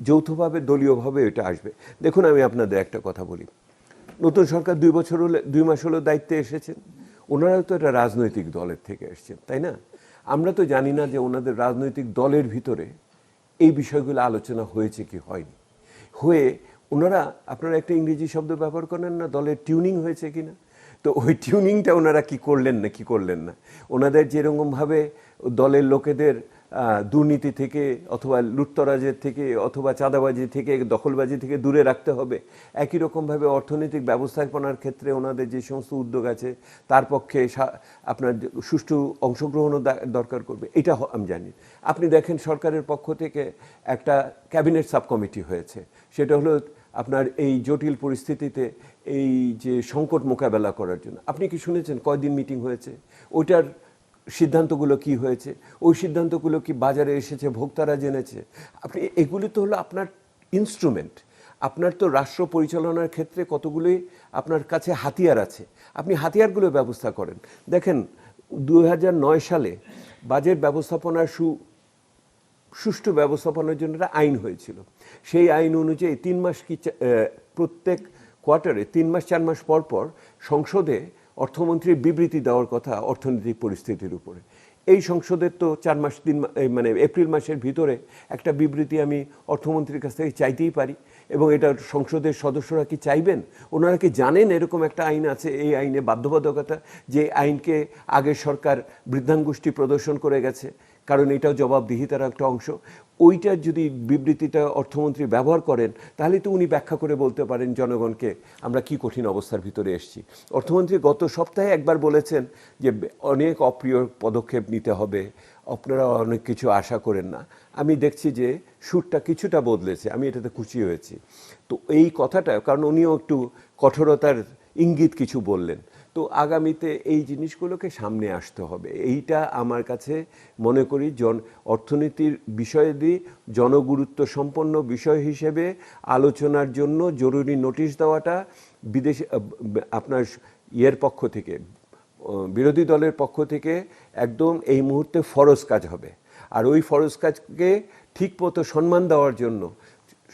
যৌথভাবে দলীয়ভাবে এটা আসবে। দেখুন, আমি আপনাদের একটা কথা বলি, নতুন সরকার 2 মাস হলো দায়িত্বে এসেছেন, ওনারাও তো একটা রাজনৈতিক দলের থেকে এসেছেন, তাই না? আমরা তো জানি না যে ওনাদের রাজনৈতিক দলের ভিতরে এই বিষয়গুলো আলোচনা হয়েছে কি হয়নি। হয়ে ওনারা, আপনারা একটা ইংরেজি শব্দ ব্যবহার করেন না, দলের টিউনিং হয়েছে কিনা, তো ওই টিউনিংটা ওনারা কি করলেন না, ওনাদের যেরকমভাবে দলের লোকেদের দুর্নীতি থেকে অথবা লুটতরাজের থেকে অথবা চাঁদাবাজি থেকে দখলবাজি থেকে দূরে রাখতে হবে, একই রকমভাবে অর্থনৈতিক ব্যবস্থাপনার ক্ষেত্রে ওনাদের যে সমস্ত উদ্যোগ আছে তার পক্ষে আপনার সুষ্ঠু অংশগ্রহণও দরকার করবে, এটা আমি জানি। আপনি দেখেন সরকারের পক্ষ থেকে একটা ক্যাবিনেট সাব কমিটি হয়েছে, সেটা হলো আপনার এই জটিল পরিস্থিতিতে এই যে সংকট মোকাবেলা করার জন্য। আপনি কি শুনেছেন কয়দিন মিটিং হয়েছে, ওইটার সিদ্ধান্তগুলো কি হয়েছে, ওই সিদ্ধান্তগুলো কি বাজারে এসেছে, ভোক্তারা জেনেছে? আপনি এগুলি তো হলো আপনার ইনস্ট্রুমেন্ট, আপনার তো রাষ্ট্র পরিচালনার ক্ষেত্রে কতগুলোই আপনার কাছে হাতিয়ার আছে, আপনি হাতিয়ারগুলো ব্যবস্থা করেন। দেখেন 2009 সালে বাজেট ব্যবস্থাপনার সুষ্ঠু ব্যবস্থাপনার জন্য একটা আইন হয়েছিল। সেই আইন অনুযায়ী 3 মাস প্রত্যেক কোয়ার্টারে 3 মাস 4 মাস পর পর সংসদে অর্থমন্ত্রীর বিবৃতি দেওয়ার কথা অর্থনৈতিক পরিস্থিতির উপরে। এই সংসদের তো 4 মাস মানে এপ্রিল মাসের ভিতরে একটা বিবৃতি আমি অর্থমন্ত্রীর কাছ থেকে চাইতেই পারি, এবং এটা সংসদের সদস্যরা কি চাইবেন? ওনারা কি জানেন এরকম একটা আইন আছে? এই আইনে বাধ্যবাধকতা, যে আইনকে আগের সরকার বৃদ্ধাঙ্গুষ্টি প্রদর্শন করে গেছে, কারণ এটাও জবাবদিহিতার একটা অংশ। ওইটার যদি বিবৃতিটা অর্থমন্ত্রী ব্যবহার করেন, তাহলে তো উনি ব্যাখ্যা করে বলতে পারেন জনগণকে আমরা কি কঠিন অবস্থার ভিতরে এসেছি। অর্থমন্ত্রী গত সপ্তাহে একবার বলেছেন যে অনেক অপ্রিয় পদক্ষেপ নিতে হবে, আপনারা অনেক কিছু আশা করেন না। আমি দেখছি যে সুরটা কিছুটা বদলেছে, আমি এটাতে খুশি হয়েছি। তো এই কথাটা, কারণ উনিও একটু কঠোরতার ইঙ্গিত কিছু বললেন, তো আগামীতে এই জিনিসগুলোকে সামনে আসতে হবে। এইটা আমার কাছে মনে করি অর্থনীতির বিষয়াদি জনগুরুত্ব সম্পন্ন বিষয় হিসেবে আলোচনার জন্য জরুরি নোটিশ দেওয়াটা বিদেশে আপনার পক্ষ থেকে, বিরোধী দলের পক্ষ থেকে একদম এই মুহূর্তে ফরজ কাজ হবে। আর ওই ফরজ কাজকে ঠিকমতো সম্মান দেওয়ার জন্য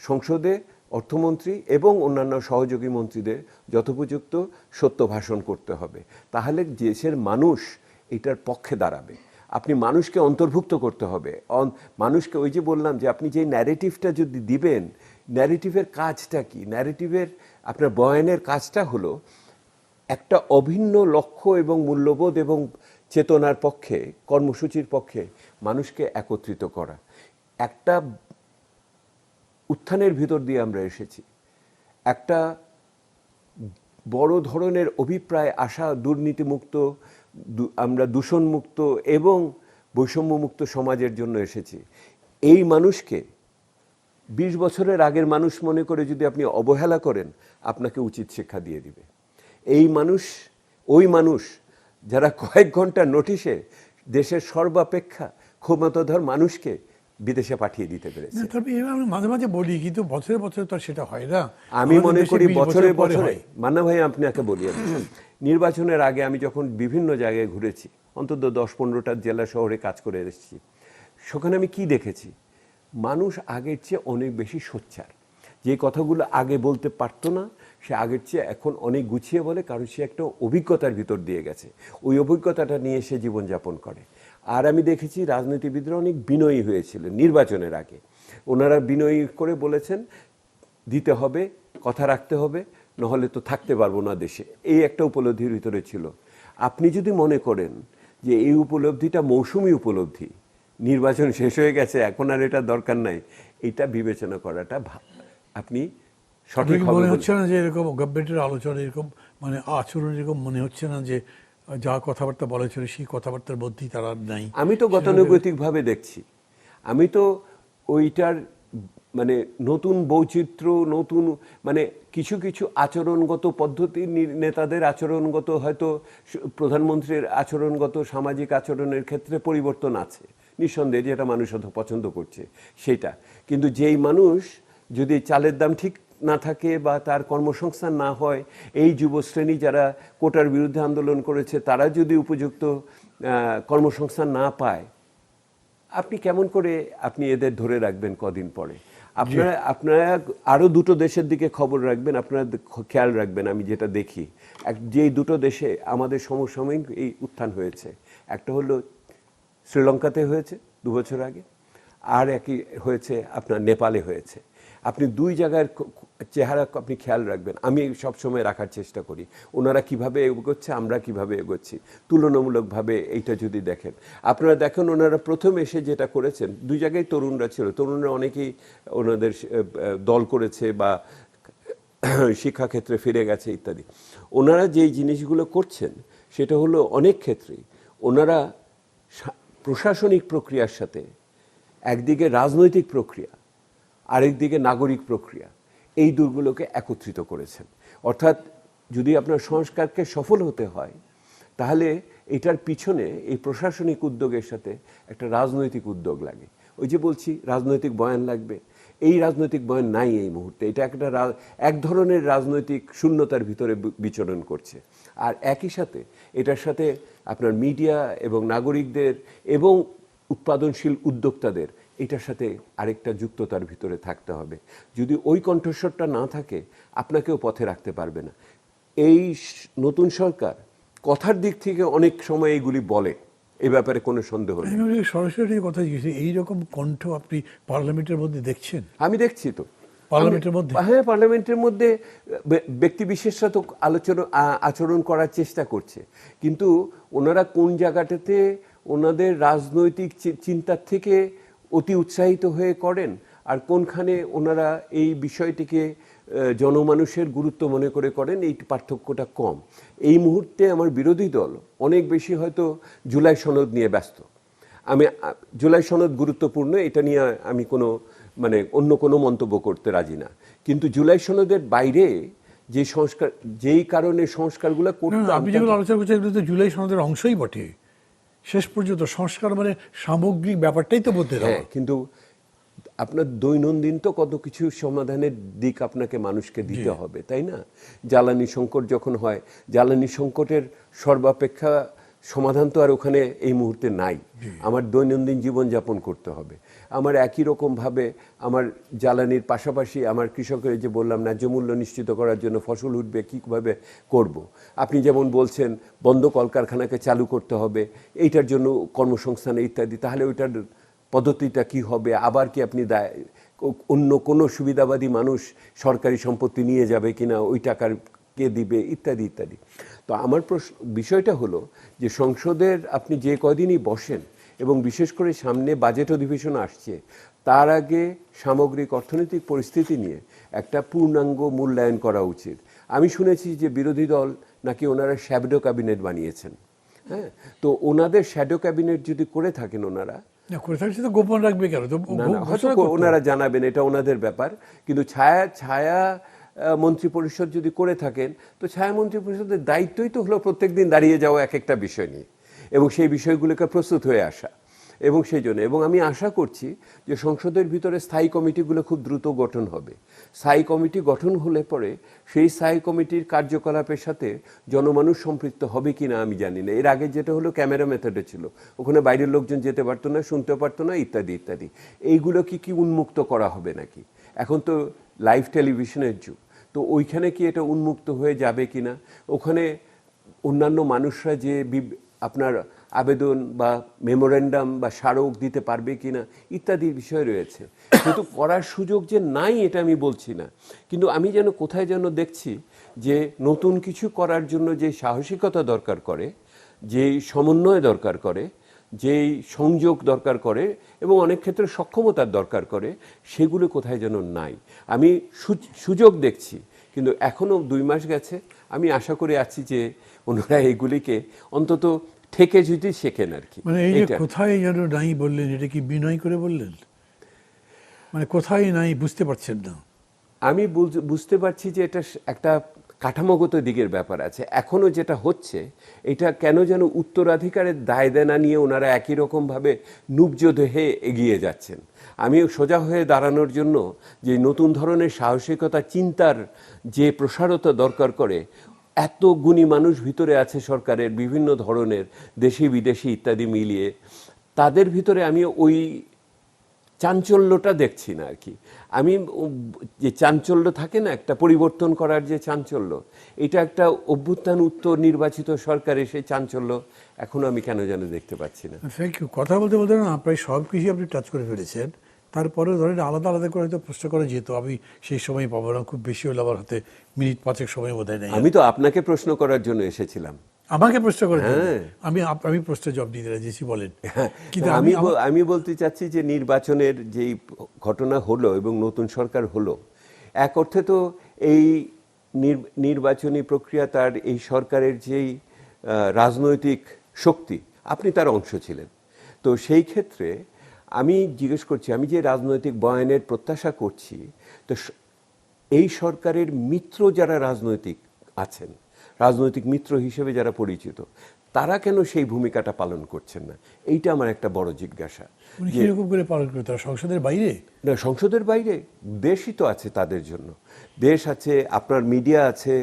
সংসদে অর্থমন্ত্রী এবং অন্যান্য সহযোগী মন্ত্রীদের যথোপযুক্ত সত্য ভাষণ করতে হবে। তাহলে দেশের মানুষ এটার পক্ষে দাঁড়াবে। আপনি মানুষকে অন্তর্ভুক্ত করতে হবে, মানুষকে, ওই যে বললাম যে আপনি যে ন্যারেটিভটা যদি দিবেন, ন্যারেটিভের কাজটা কি? ন্যারেটিভের আপনার বয়ানের কাজটা হলো একটা অভিন্ন লক্ষ্য এবং মূল্যবোধ এবং চেতনার পক্ষে, কর্মসূচির পক্ষে মানুষকে একত্রিত করা। একটা উত্থানের ভিতর দিয়ে আমরা এসেছি, একটা বড় ধরনের অভিপ্রায় আশা, দুর্নীতিমুক্ত, আমরা দূষণমুক্ত এবং বৈষম্যমুক্ত সমাজের জন্য এসেছি। এই মানুষকে 20 বছরের আগের মানুষ মনে করে যদি আপনি অবহেলা করেন, আপনাকে উচিত শিক্ষা দিয়ে দিবে। এই মানুষ, ওই মানুষ যারা কয়েক ঘন্টা নোটিশে দেশের সর্বাপেক্ষা ক্ষমতাধর মানুষকে বিদেশে পাঠিয়ে দিতে পেরেছে। তবে আমি মাঝে মাঝে বলি, কিন্তু বছরে বছরে তো সেটা হয় না। আমি মনে করি বছরে বছরে, মান্না ভাই আপনাকে বলি, নির্বাচনের আগে আমি যখন বিভিন্ন জায়গায় ঘুরেছি, অন্তত 10-15টা জেলা শহরে কাজ করে এসেছি, সেখানে আমি কি দেখেছি? মানুষ আগের চেয়ে অনেক বেশি সোচ্চার। যে কথাগুলো আগে বলতে পারতো না, সে আগের চেয়ে এখন অনেক গুছিয়ে বলে, কারণ সে একটা অভিজ্ঞতার ভিতর দিয়ে গেছে, ওই অভিজ্ঞতাটা নিয়ে সে জীবনযাপন করে। আর আমি দেখেছি রাজনীতিবিদরা অনেক বিনয়ী হয়েছিলেন নির্বাচনের আগে। ওনারা বিনয়ী করে বলেছেন দিতে হবে, কথা রাখতে হবে, নহলে তো থাকতে পারবো না দেশে। এই একটা উপলব্ধির ভিতরে ছিল। আপনি যদি মনে করেন যে এই উপলব্ধিটা মৌসুমী উপলব্ধি, নির্বাচন শেষ হয়ে গেছে, এখন আর এটা দরকার নাই, এটা বিবেচনা করাটা আপনি সঠিক মনে হচ্ছে না যে এরকম গভর্নমেন্টের আলোচনা এরকম, মানে আচরণ এরকম মনে হচ্ছে না যে যা কথাবার্তা বলেছিল সেই কথাবার্তার মধ্যেই তারা নাই। আমি তো গতানুগতিকভাবে দেখছি, আমি তো ওইটার মানে নতুন বৈচিত্র্য, নতুন মানে কিছু কিছু আচরণগত পদ্ধতি, নেতাদের আচরণগত, হয়তো প্রধানমন্ত্রীর আচরণগত, সামাজিক আচরণের ক্ষেত্রে পরিবর্তন আছে নিঃসন্দেহে, যেটা মানুষ হয়তো পছন্দ করছে সেটা। কিন্তু যেই মানুষ যদি চালের দাম ঠিক না থাকে বা তার কর্মসংস্থান না হয়, এই যুবশ্রেণী যারা কোটার বিরুদ্ধে আন্দোলন করেছে তারা যদি উপযুক্ত কর্মসংস্থান না পায়, আপনি কেমন করে আপনি এদের ধরে রাখবেন কদিন পরে? আপনারা আরো দুটো দেশের দিকে খবর রাখবেন, আপনারা খেয়াল রাখবেন। আমি যেটা দেখি, যেই দুটো দেশে আমাদের সমসাময়িক এই উত্থান হয়েছে, একটা হলো শ্রীলঙ্কাতে হয়েছে 2 বছর আগে, আর একই হয়েছে আপনার নেপালে হয়েছে। আপনি দুই জায়গার চেহারা আপনি খেয়াল রাখবেন। আমি সবসময় রাখার চেষ্টা করি ওনারা কিভাবে এগোচ্ছে, আমরা কিভাবে এগোচ্ছি, তুলনামূলকভাবে এইটা যদি দেখেন। আপনারা দেখেন ওনারা প্রথম এসে যেটা করেছেন, দুই জায়গায় তরুণরা ছিল, তরুণরা অনেকেই ওনাদের দল করেছে বা শিক্ষাক্ষেত্রে ফিরে গেছে ইত্যাদি। ওনারা যেই জিনিসগুলো করছেন সেটা হলো অনেক ক্ষেত্রেই ওনারা প্রশাসনিক প্রক্রিয়ার সাথে একদিকে রাজনৈতিক প্রক্রিয়া, আরেকদিকে নাগরিক প্রক্রিয়া, এই দুগুলোকে একত্রিত করেছেন। অর্থাৎ যদি আপনার সংস্কারকে সফল হতে হয়, তাহলে এটার পিছনে এই প্রশাসনিক উদ্যোগের সাথে একটা রাজনৈতিক উদ্যোগ লাগে। ওই যে বলছি রাজনৈতিক বয়ান লাগবে, এই রাজনৈতিক বয়ান নাই এই মুহূর্তে। এটা একটা এক ধরনের রাজনৈতিক শূন্যতার ভিতরে বিচরণ করছে। আর একই সাথে এটার সাথে আপনার মিডিয়া এবং নাগরিকদের এবং উৎপাদনশীল উদ্যোক্তাদের এটার সাথে আরেকটা যুক্ততার ভিতরে থাকতে হবে। যদি ওই কণ্ঠস্বরটা না থাকে, আপনাকেও পথে রাখতে পারবে না। এই নতুন সরকার কথার দিক থেকে অনেক সময় এগুলি বলে, এ ব্যাপারে কোনো সন্দেহ নেই। সরাসরি কথা জিজ্ঞেস, এইরকম কণ্ঠ আপনি পার্লামেন্টের মধ্যে দেখছেন? আমি দেখছি তো পার্লামেন্টের মধ্যে, হ্যাঁ, পার্লামেন্টের মধ্যে ব্যক্তি বিশেষরা তো আচরণ করার চেষ্টা করছে, কিন্তু ওনারা কোন জায়গাটাতে ওনাদের রাজনৈতিক চিন্তার থেকে অতি উৎসাহিত হয়ে করেন, আর কোনখানে ওনারা এই বিষয়টিকে জনমানুষের গুরুত্ব মনে করে করেন, এই পার্থক্যটা কম। এই মুহূর্তে আমার বিরোধী দল অনেক বেশি হয়তো জুলাই সনদ নিয়ে ব্যস্ত। আমি জুলাই সনদ গুরুত্বপূর্ণ, এটা নিয়ে আমি কোনো অন্য কোনো মন্তব্য করতে রাজি না, কিন্তু জুলাই সনদের বাইরে যে সংস্কার, যেই কারণে সংস্কারগুলো করতে, আপনি যেগুলো আলোচনা করছেন এগুলো তো জুলাই সনদের অংশই বটে। শেষ পর্যন্ত সংস্কার মানে সামগ্রিক ব্যাপারটাই তো বলতে হবে। কিন্তু আপনার দৈনন্দিন তো কত কিছু সমাধানের দিক আপনাকে মানুষকে দিতে হবে, তাই না? জ্বালানি সংকট যখন হয়, জ্বালানি সংকটের সর্বাপেক্ষা সমাধান তো আর ওখানে এই মুহূর্তে নাই। আমার দৈনন্দিন জীবনযাপন করতে হবে। আমার একই রকমভাবে আমার জ্বালানির পাশাপাশি আমার কৃষকের, যে বললাম ন্যায্য মূল্য নিশ্চিত করার জন্য ফসল উঠবে কীভাবে করব। আপনি যেমন বলছেন বন্ধ কলকারখানাকে চালু করতে হবে, এইটার জন্য কর্মসংস্থান ইত্যাদি, তাহলে ওইটার পদ্ধতিটা কি হবে? আবার কি আপনি অন্য কোনো সুবিধাবাদী মানুষ সরকারি সম্পত্তি নিয়ে যাবে কিনা, ওই টাকার কে দিবে, ইত্যাদি ইত্যাদি। তো আমার বিষয়টা হলো যে সংসদের আপনি যে কদিনই বসেন, এবং বিশেষ করে সামনে বাজেট অধিবেশন আসছে, তার আগে সামগ্রিক অর্থনৈতিক পরিস্থিতি নিয়ে একটা পূর্ণাঙ্গ মূল্যায়ন করা উচিত। আমি শুনেছি যে বিরোধী দল নাকি ওনারা শ্যাডো ক্যাবিনেট বানিয়েছেন। হ্যাঁ, তো ওনাদের শ্যাডো ক্যাবিনেট যদি করে থাকেন ওনারা, গোপন রাখবে কেন? হয়তো ওনারা জানাবেন, এটা ওনাদের ব্যাপার। কিন্তু ছায়া মন্ত্রী পরিষদ যদি করে থাকেন, তো ছায়া মন্ত্রী পরিষদের দায়িত্বই তো হলো প্রত্যেকদিন দাঁড়িয়ে যাওয়া এক একটা বিষয় নিয়ে, এবং সেই বিষয়গুলোকে প্রস্তুত হয়ে আসা। এবং সেই জন্য, এবং আমি আশা করছি যে সংসদের ভিতরে স্থায়ী কমিটিগুলো খুব দ্রুত গঠন হবে। স্থায়ী কমিটি গঠন হলে পরে সেই স্থায়ী কমিটির কার্যকলাপের সাথে জনমানুষ সম্পৃক্ত হবে কিনা আমি জানি না। এর আগে যেটা হলো ক্যামেরা মেথডে ছিল, ওখানে বাইরের লোকজন যেতে পারতো না, শুনতে পারতো না, ইত্যাদি ইত্যাদি। এইগুলো কি উন্মুক্ত করা হবে নাকি? এখন তো লাইভ টেলিভিশনের যুগ, তো ওইখানে কি এটা উন্মুক্ত হয়ে যাবে কিনা? ওখানে অন্যান্য মানুষরা যে আপনার আবেদন বা মেমোরেন্ডাম বা স্মারক দিতে পারবে কিনা, ইত্যাদি বিষয় রয়েছে। কিন্তু করার সুযোগ যে নাই এটা আমি বলছি না, কিন্তু আমি যেন কোথায় যেন দেখছি যে নতুন কিছু করার জন্য যে সাহসিকতা দরকার করে, যেই সমন্বয় দরকার করে, যেই সংযোগ দরকার করে, এবং অনেক ক্ষেত্রে সক্ষমতার দরকার করে, সেগুলো কোথায় যেন নাই। আমি সুযোগ দেখছি, কিন্তু এখনও 2 মাস গেছে। আমি আশা করে আছি যে ওনারা এগুলিকে অন্তত থেকে যদি শেখেন আর কি। মানে এই যে কোথায় যেন নাই বললেন, এটা কি বিনয় করে বললেন? মানে কোথায় নাই বুঝতে পারছেন না? আমি বুঝতে পারছি যে এটা একটা কাঠামোগত দিকের ব্যাপার আছে। এখনও যেটা হচ্ছে এটা কেন যেন উত্তরাধিকারের দায় দেনা নিয়ে ওনারা একই রকমভাবে নুব্জ দেহে এগিয়ে যাচ্ছেন। আমি সোজা হয়ে দাঁড়ানোর জন্য যে নতুন ধরনের সাহসিকতা, চিন্তার যে প্রসারতা দরকার করে, এত গুণী মানুষ ভিতরে আছে সরকারের, বিভিন্ন ধরনের দেশি বিদেশি ইত্যাদি মিলিয়ে, তাদের ভিতরে আমি ওই চাঞ্চল্যটা দেখছি না আর কি। আমি যে চাঞ্চল্য থাকে না, একটা পরিবর্তন করার যে চাঞ্চল্য, এটা একটা অভ্যুত্থান উত্তর নির্বাচিত সরকারের সেই চাঞ্চল্য এখনো আমি কেন যেন দেখতে পাচ্ছি না। Thank you. কথা বলতে বলতে না প্রায় সব কিছুই আপনি টাচ করে ফেলেছেন। তারপরে ধরেন আলাদা আলাদা করে হয়তো প্রশ্ন করা যেত, আমি সেই সময় পাবো না, খুব বেশি হলে আমার হাতে মিনিট 5 সময় বোধহয় নেই। আমি তো আপনাকে প্রশ্ন করার জন্য এসেছিলাম। আমাকে প্রশ্ন করে হ্যাঁ। আমি প্রশ্নের জবাব দিতে রাজি বলেন। কিন্তু আমি বলতে চাচ্ছি যে নির্বাচনের যেই ঘটনা হলো এবং নতুন সরকার হলো, এক অর্থে তো এই নির্বাচনী প্রক্রিয়া, তার এই সরকারের যেই রাজনৈতিক শক্তি, আপনি তার অংশ ছিলেন। তো সেই ক্ষেত্রে আমি জিজ্ঞেস করছি, আমি যে রাজনৈতিক বয়ানের প্রত্যাশা করছি, তো এই সরকারের মিত্র যারা রাজনৈতিক আছেন, রাজনৈতিক মিত্র হিসেবে যারা পরিচিত, তারা কেন সেই ভূমিকাটা পালন করছেন না? এইটা আমার একটা বড় জিজ্ঞাসা। কিরকম করে পালন করে? তারা সংসদের বাইরে? না, সংসদের বাইরে দেশই তো আছে তাদের জন্য। দেশ আছে, আপনার মিডিয়া আছে,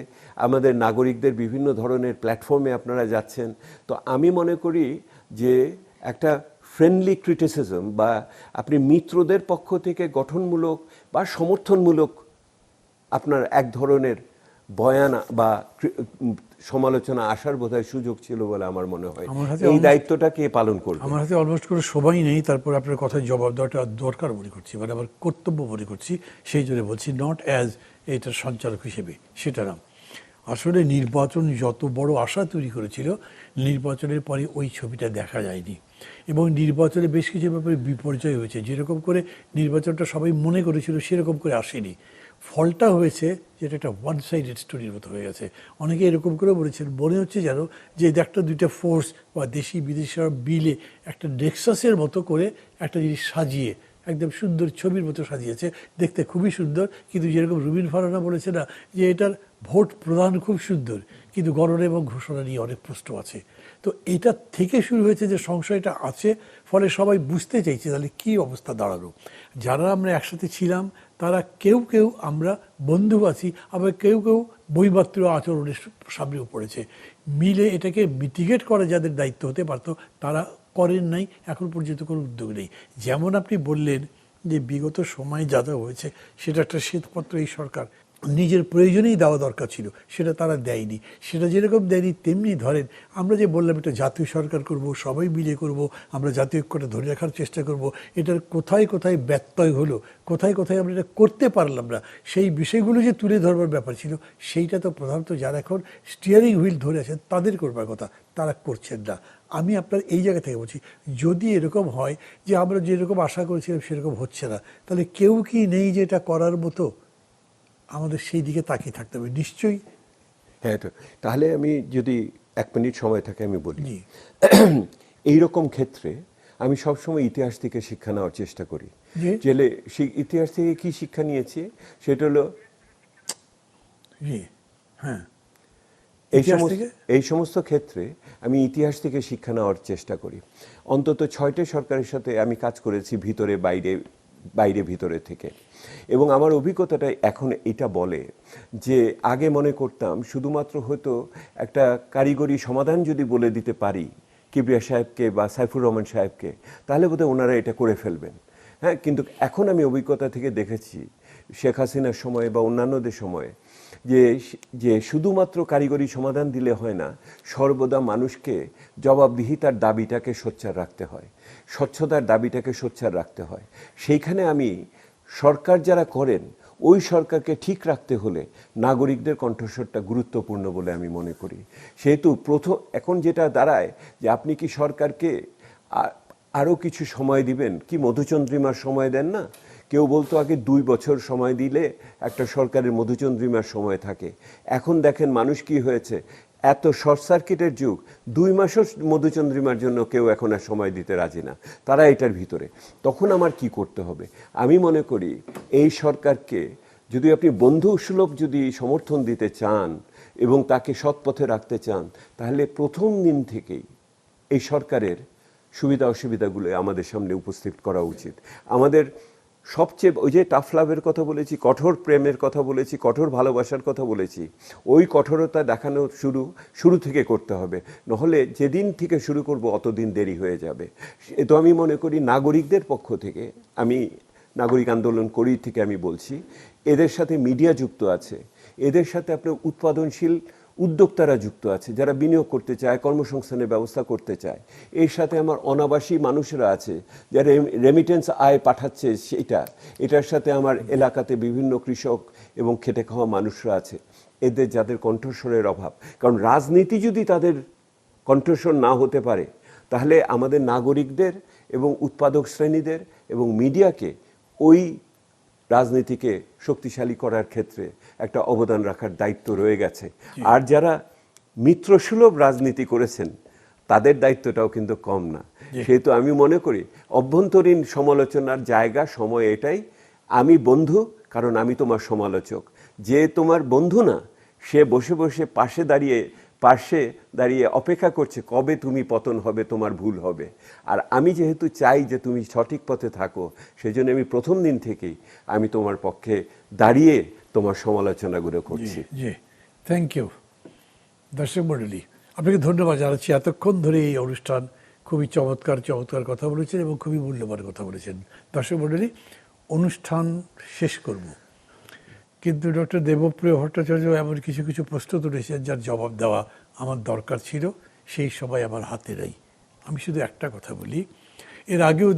আমাদের নাগরিকদের বিভিন্ন ধরনের প্ল্যাটফর্মে আপনারা যাচ্ছেন। তো আমি মনে করি যে একটা ফ্রেন্ডলি ক্রিটিসিজম বা আপনি মিত্রদের পক্ষ থেকে গঠনমূলক বা সমর্থনমূলক আপনার এক ধরনের বয়ান বা সমালোচনা আসার বোধহয় সুযোগ ছিল বলে আমার মনে হয়। এই দায়িত্বটা কে পালন করবে? আমার হাতে অলমোস্ট কোনো সময় নেই, তারপর আপনার কথায় জবাব দেওয়াটা দরকার মনে করছি, মানে আমার কর্তব্য মনে করছি, সেই জন্য বলছি, নট অ্যাজ এটার সঞ্চালক হিসেবে, সেটা না। আসলে নির্বাচন যত বড় আশা তৈরি করেছিল, নির্বাচনের পরে ওই ছবিটা দেখা যায়নি, এবং নির্বাচনে বেশ কিছু ব্যাপারে বিপর্যয় হয়েছে। যেরকম করে নির্বাচনটা সবাই মনে করেছিল সেরকম করে আসেনি। ফলটা হয়েছে যেটা একটা ওয়ান সাইডেড স্টোরির মতো হয়ে গেছে। অনেকে এরকম করে বলেছেন, মনে হচ্ছে যেন যে একটা দুইটা ফোর্স বা দেশি বিদেশি বিলে একটা নেক্সাসের মতো করে একটা জিনিস সাজিয়ে একদম সুন্দর ছবির মতো সাজিয়েছে, দেখতে খুবই সুন্দর। কিন্তু যেরকম রুবিন ফারহানা বলেছে না, যে এটার ভোট প্রদান খুব সুন্দর, কিন্তু গণনা এবং ঘোষণা নিয়ে অনেক প্রশ্ন আছে। তো এটা থেকে শুরু হয়েছে যে সংশয়টা আছে, ফলে সবাই বুঝতে চাইছে তাহলে কী অবস্থা দাঁড়ালো। যারা আমরা একসাথে ছিলাম তারা কেউ কেউ আমরা বন্ধু আছি, আবার কেউ কেউ বৈমাত্র আচরণের সামনেও পড়েছে। মিলে এটাকে মিটিগেট করা যাদের দায়িত্ব হতে পারতো তারা করেন নাই, এখন পর্যন্ত কোনো উদ্যোগ নেই। যেমন আপনি বললেন যে বিগত সময়ে যা যা হয়েছে সেটা একটা শ্বেতপত্র এই সরকার নিজের প্রয়োজনেই দেওয়া দরকার ছিল, সেটা তারা দেয়নি। সেটা যেরকম দেয়নি তেমনি ধরেন আমরা যে বললাম একটা জাতীয় সরকার করব, সবাই মিলে করব, আমরা জাতীয় ঐক্যটা ধরে রাখার চেষ্টা করব, এটার কোথায় কোথায় ব্যত্যয় হলো, কোথায় কোথায় আমরা এটা করতে পারলাম না, সেই বিষয়গুলো যে তুলে ধরবার ব্যাপার ছিল, সেইটা তো প্রধানত যারা এখন স্টিয়ারিং হুইল ধরে আছেন তাদের করবার কথা, তারা করছেন না। আমি আপনার এই জায়গা থেকে বলছি, যদি এরকম হয় যে আমরা যেরকম আশা করেছিলাম সেরকম হচ্ছে না, তাহলে কেউ কি নেই যে এটা করার মতো? আমাদের সেই দিকে তাকিয়ে থাকতে হবে নিশ্চয়ই। হ্যাঁ, তাহলে আমি যদি 1 মিনিট সময় থাকে আমি বলি। এইরকম ক্ষেত্রে আমি সবসময় ইতিহাস থেকে শিক্ষা নেওয়ার চেষ্টা করি। জেলে ইতিহাস থেকে কি শিক্ষা নিয়েছি সেটা হলো, হ্যাঁ, এই সমস্ত ক্ষেত্রে আমি ইতিহাস থেকে শিক্ষা নেওয়ার চেষ্টা করি। অন্তত 6টে সরকারের সাথে আমি কাজ করেছি, ভিতরে বাইরে, বাইরে ভিতরে থেকে। এবং আমার অভিজ্ঞতাটা এখন এটা বলে যে আগে মনে করতাম শুধুমাত্র হয়তো একটা কারিগরি সমাধান যদি বলে দিতে পারি কিবরিয়া সাহেবকে বা সাইফুর রহমান সাহেবকে, তাহলে বোধহয় ওনারা এটা করে ফেলবেন। হ্যাঁ, কিন্তু এখন আমি অভিজ্ঞতা থেকে দেখেছি শেখ হাসিনার সময়ে বা অন্যান্যদের সময়ে যে শুধুমাত্র কারিগরি সমাধান দিলে হয় না, সর্বদা মানুষকে জবাবদিহিতার দাবিটাকে সোচ্চার রাখতে হয়, স্বচ্ছতার দাবিটাকে সোচ্চার রাখতে হয়। সেইখানে আমি সরকার যারা করেন ওই সরকারকে ঠিক রাখতে হলে নাগরিকদের কণ্ঠস্বরটা গুরুত্বপূর্ণ বলে আমি মনে করি। সেহেতু এখন যেটা দাঁড়ায় যে আপনি কি সরকারকে আরও কিছু সময় দিবেন, কি মধুচন্দ্রিমার সময় দেন না? কেউ বলতো আগে 2 বছর সময় দিলে একটা সরকারের মধুচন্দ্রিমার সময় থাকে। এখন দেখেন মানুষ কি হয়েছে, এত শর্ট সার্কিটের যুগ, 2 মাসও মধুচন্দ্রিমার জন্য কেউ এখন আর সময় দিতে রাজি না, তারা এটার ভিতরে। তখন আমার কি করতে হবে? আমি মনে করি এই সরকারকে যদি আপনি বন্ধু সুলভ যদি সমর্থন দিতে চান এবং তাকে সৎ পথে রাখতে চান, তাহলে প্রথম দিন থেকেই এই সরকারের সুবিধা অসুবিধাগুলো আমাদের সামনে উপস্থিত করা উচিত। আমাদের সবচেয়ে ওই যে টাফ লাভের কথা বলেছি, কঠোর প্রেমের কথা বলেছি, কঠোর ভালোবাসার কথা বলেছি, ওই কঠোরতা দেখানো শুরু থেকে করতে হবে। নহলে যেদিন থেকে শুরু করব অতদিন দেরি হয়ে যাবে। এ তো আমি মনে করি নাগরিকদের পক্ষ থেকে, আমি নাগরিক আন্দোলন করি থেকে আমি বলছি, এদের সাথে মিডিয়া যুক্ত আছে, এদের সাথে আপনার উৎপাদনশীল উদ্যোক্তারা যুক্ত আছে, যারা বিনিয়োগ করতে চায়, কর্মসংস্থানের ব্যবস্থা করতে চায়। এর সাথে আমার অনাবাসী মানুষরা আছে, যারা রেমিটেন্স আয় পাঠাচ্ছে এটার সাথে আমার এলাকাতে বিভিন্ন কৃষক এবং খেটে খাওয়া মানুষরা আছে, এদের যাদের কণ্ঠস্বরের অভাব। কারণ রাজনীতি যদি তাদের কণ্ঠস্বর না হতে পারে, তাহলে আমাদের নাগরিকদের এবং উৎপাদক শ্রেণীদের এবং মিডিয়াকে ওই রাজনীতিকে শক্তিশালী করার ক্ষেত্রে একটা অবদান রাখার দায়িত্ব রয়ে গেছে। আর যারা মিত্রসুলভ রাজনীতি করেছেন তাদের দায়িত্বটাও কিন্তু কম না। সেহেতু আমি মনে করি অভ্যন্তরীণ সমালোচনার জায়গা সময় এটাই, আমি বন্ধু কারণ আমি তোমার সমালোচক। যে তোমার বন্ধু না, সে বসে বসে পাশে দাঁড়িয়ে অপেক্ষা করছে কবে তুমি পতন হবে, তোমার ভুল হবে। আর আমি যেহেতু চাই যে তুমি সঠিক পথে থাকো, সেজন্য আমি প্রথম দিন থেকেই আমি তোমার পক্ষে দাঁড়িয়ে তোমার সমালোচনাগুলো করছি। জি, থ্যাংক ইউ। দর্শক মণ্ডলী, আপনাকে ধন্যবাদ জানাচ্ছি। এতক্ষণ ধরে এই অনুষ্ঠান খুবই চমৎকার কথা বলেছেন এবং খুবই মূল্যবান কথা বলেছেন। দর্শক মণ্ডলী, অনুষ্ঠান শেষ করব, কিন্তু ডক্টর দেবপ্রিয় ভট্টাচার্য এমন কিছু কিছু প্রশ্ন তুলেছেন যার জবাব দেওয়া আমার দরকার ছিল, সেই সময় আমার হাতে নেই। আমি শুধু একটা কথা বলি, এর আগেও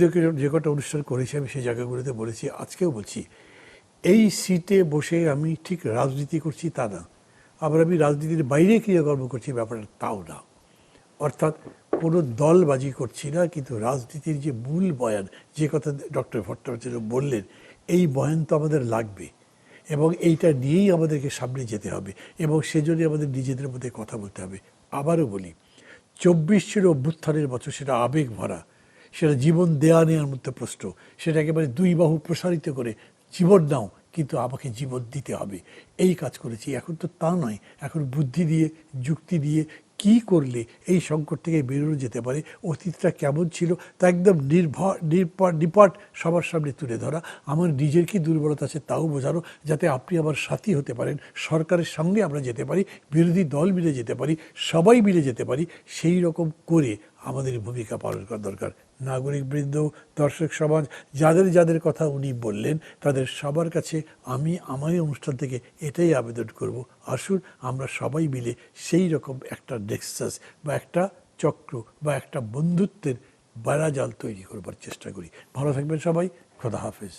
যে কটা অনুষ্ঠান করেছি আমি সেই জায়গাগুলোতে বলেছি, আজকেও বলছি, এই সিটে বসে আমি ঠিক রাজনীতি করছি তা না, আবার আমি রাজনীতির বাইরে ক্রিয়াকর্ম করছি ব্যাপারটা তাও না। অর্থাৎ কোনো দলবাজি করছি না, কিন্তু রাজনীতির যে মূল বয়ান, যে কথা ডক্টর ভট্টাচার্য বললেন, এই বয়ান তো আমাদের লাগবে এবং এইটা নিয়েই আমাদেরকে সামনে যেতে হবে এবং সেজন্যই আমাদের নিজেদের মধ্যে কথা বলতে হবে। আবারও বলি, 24 ছিল অভ্যুত্থানের বছর, সেটা আবেগ ভরা, সেটা জীবন দেয়া নেওয়ার মধ্যে প্রশ্ন, সেটা একেবারে দুই বাহু প্রসারিত করে জীবন নাও, কিন্তু আমাকে জীবন দিতে হবে, এই কাজ করেছি। এখন তো তা নয়, এখন বুদ্ধি দিয়ে, যুক্তি দিয়ে কি করলে এই সংকট থেকে বেরোনো যেতে পারে, অতীতটা কেমন ছিল তা একদম নিপাট সবার সামনে তুলে ধরা, আমার নিজের কি দুর্বলতা আছে তাও বোঝানো, যাতে আপনি আমার সাথী হতে পারেন, সরকারের সঙ্গে আমরা যেতে পারি, বিরোধী দল মিলে যেতে পারি, সবাই মিলে যেতে পারি, সেই রকম করে আমাদের ভূমিকা পালন করা দরকার। নাগরিকবৃন্দ, দর্শক সমাজ, যাদের কথা উনি বললেন, তাদের সবার কাছে আমি আমার অনুষ্ঠান থেকে এটাই আবেদন করব, আসুন আমরা সবাই মিলে সেই রকম একটা নেক্সাস বা একটা চক্র বা একটা বন্ধুত্বের বেড়াজাল তৈরি করবার চেষ্টা করি। ভালো থাকবেন সবাই, খোদা হাফেজ।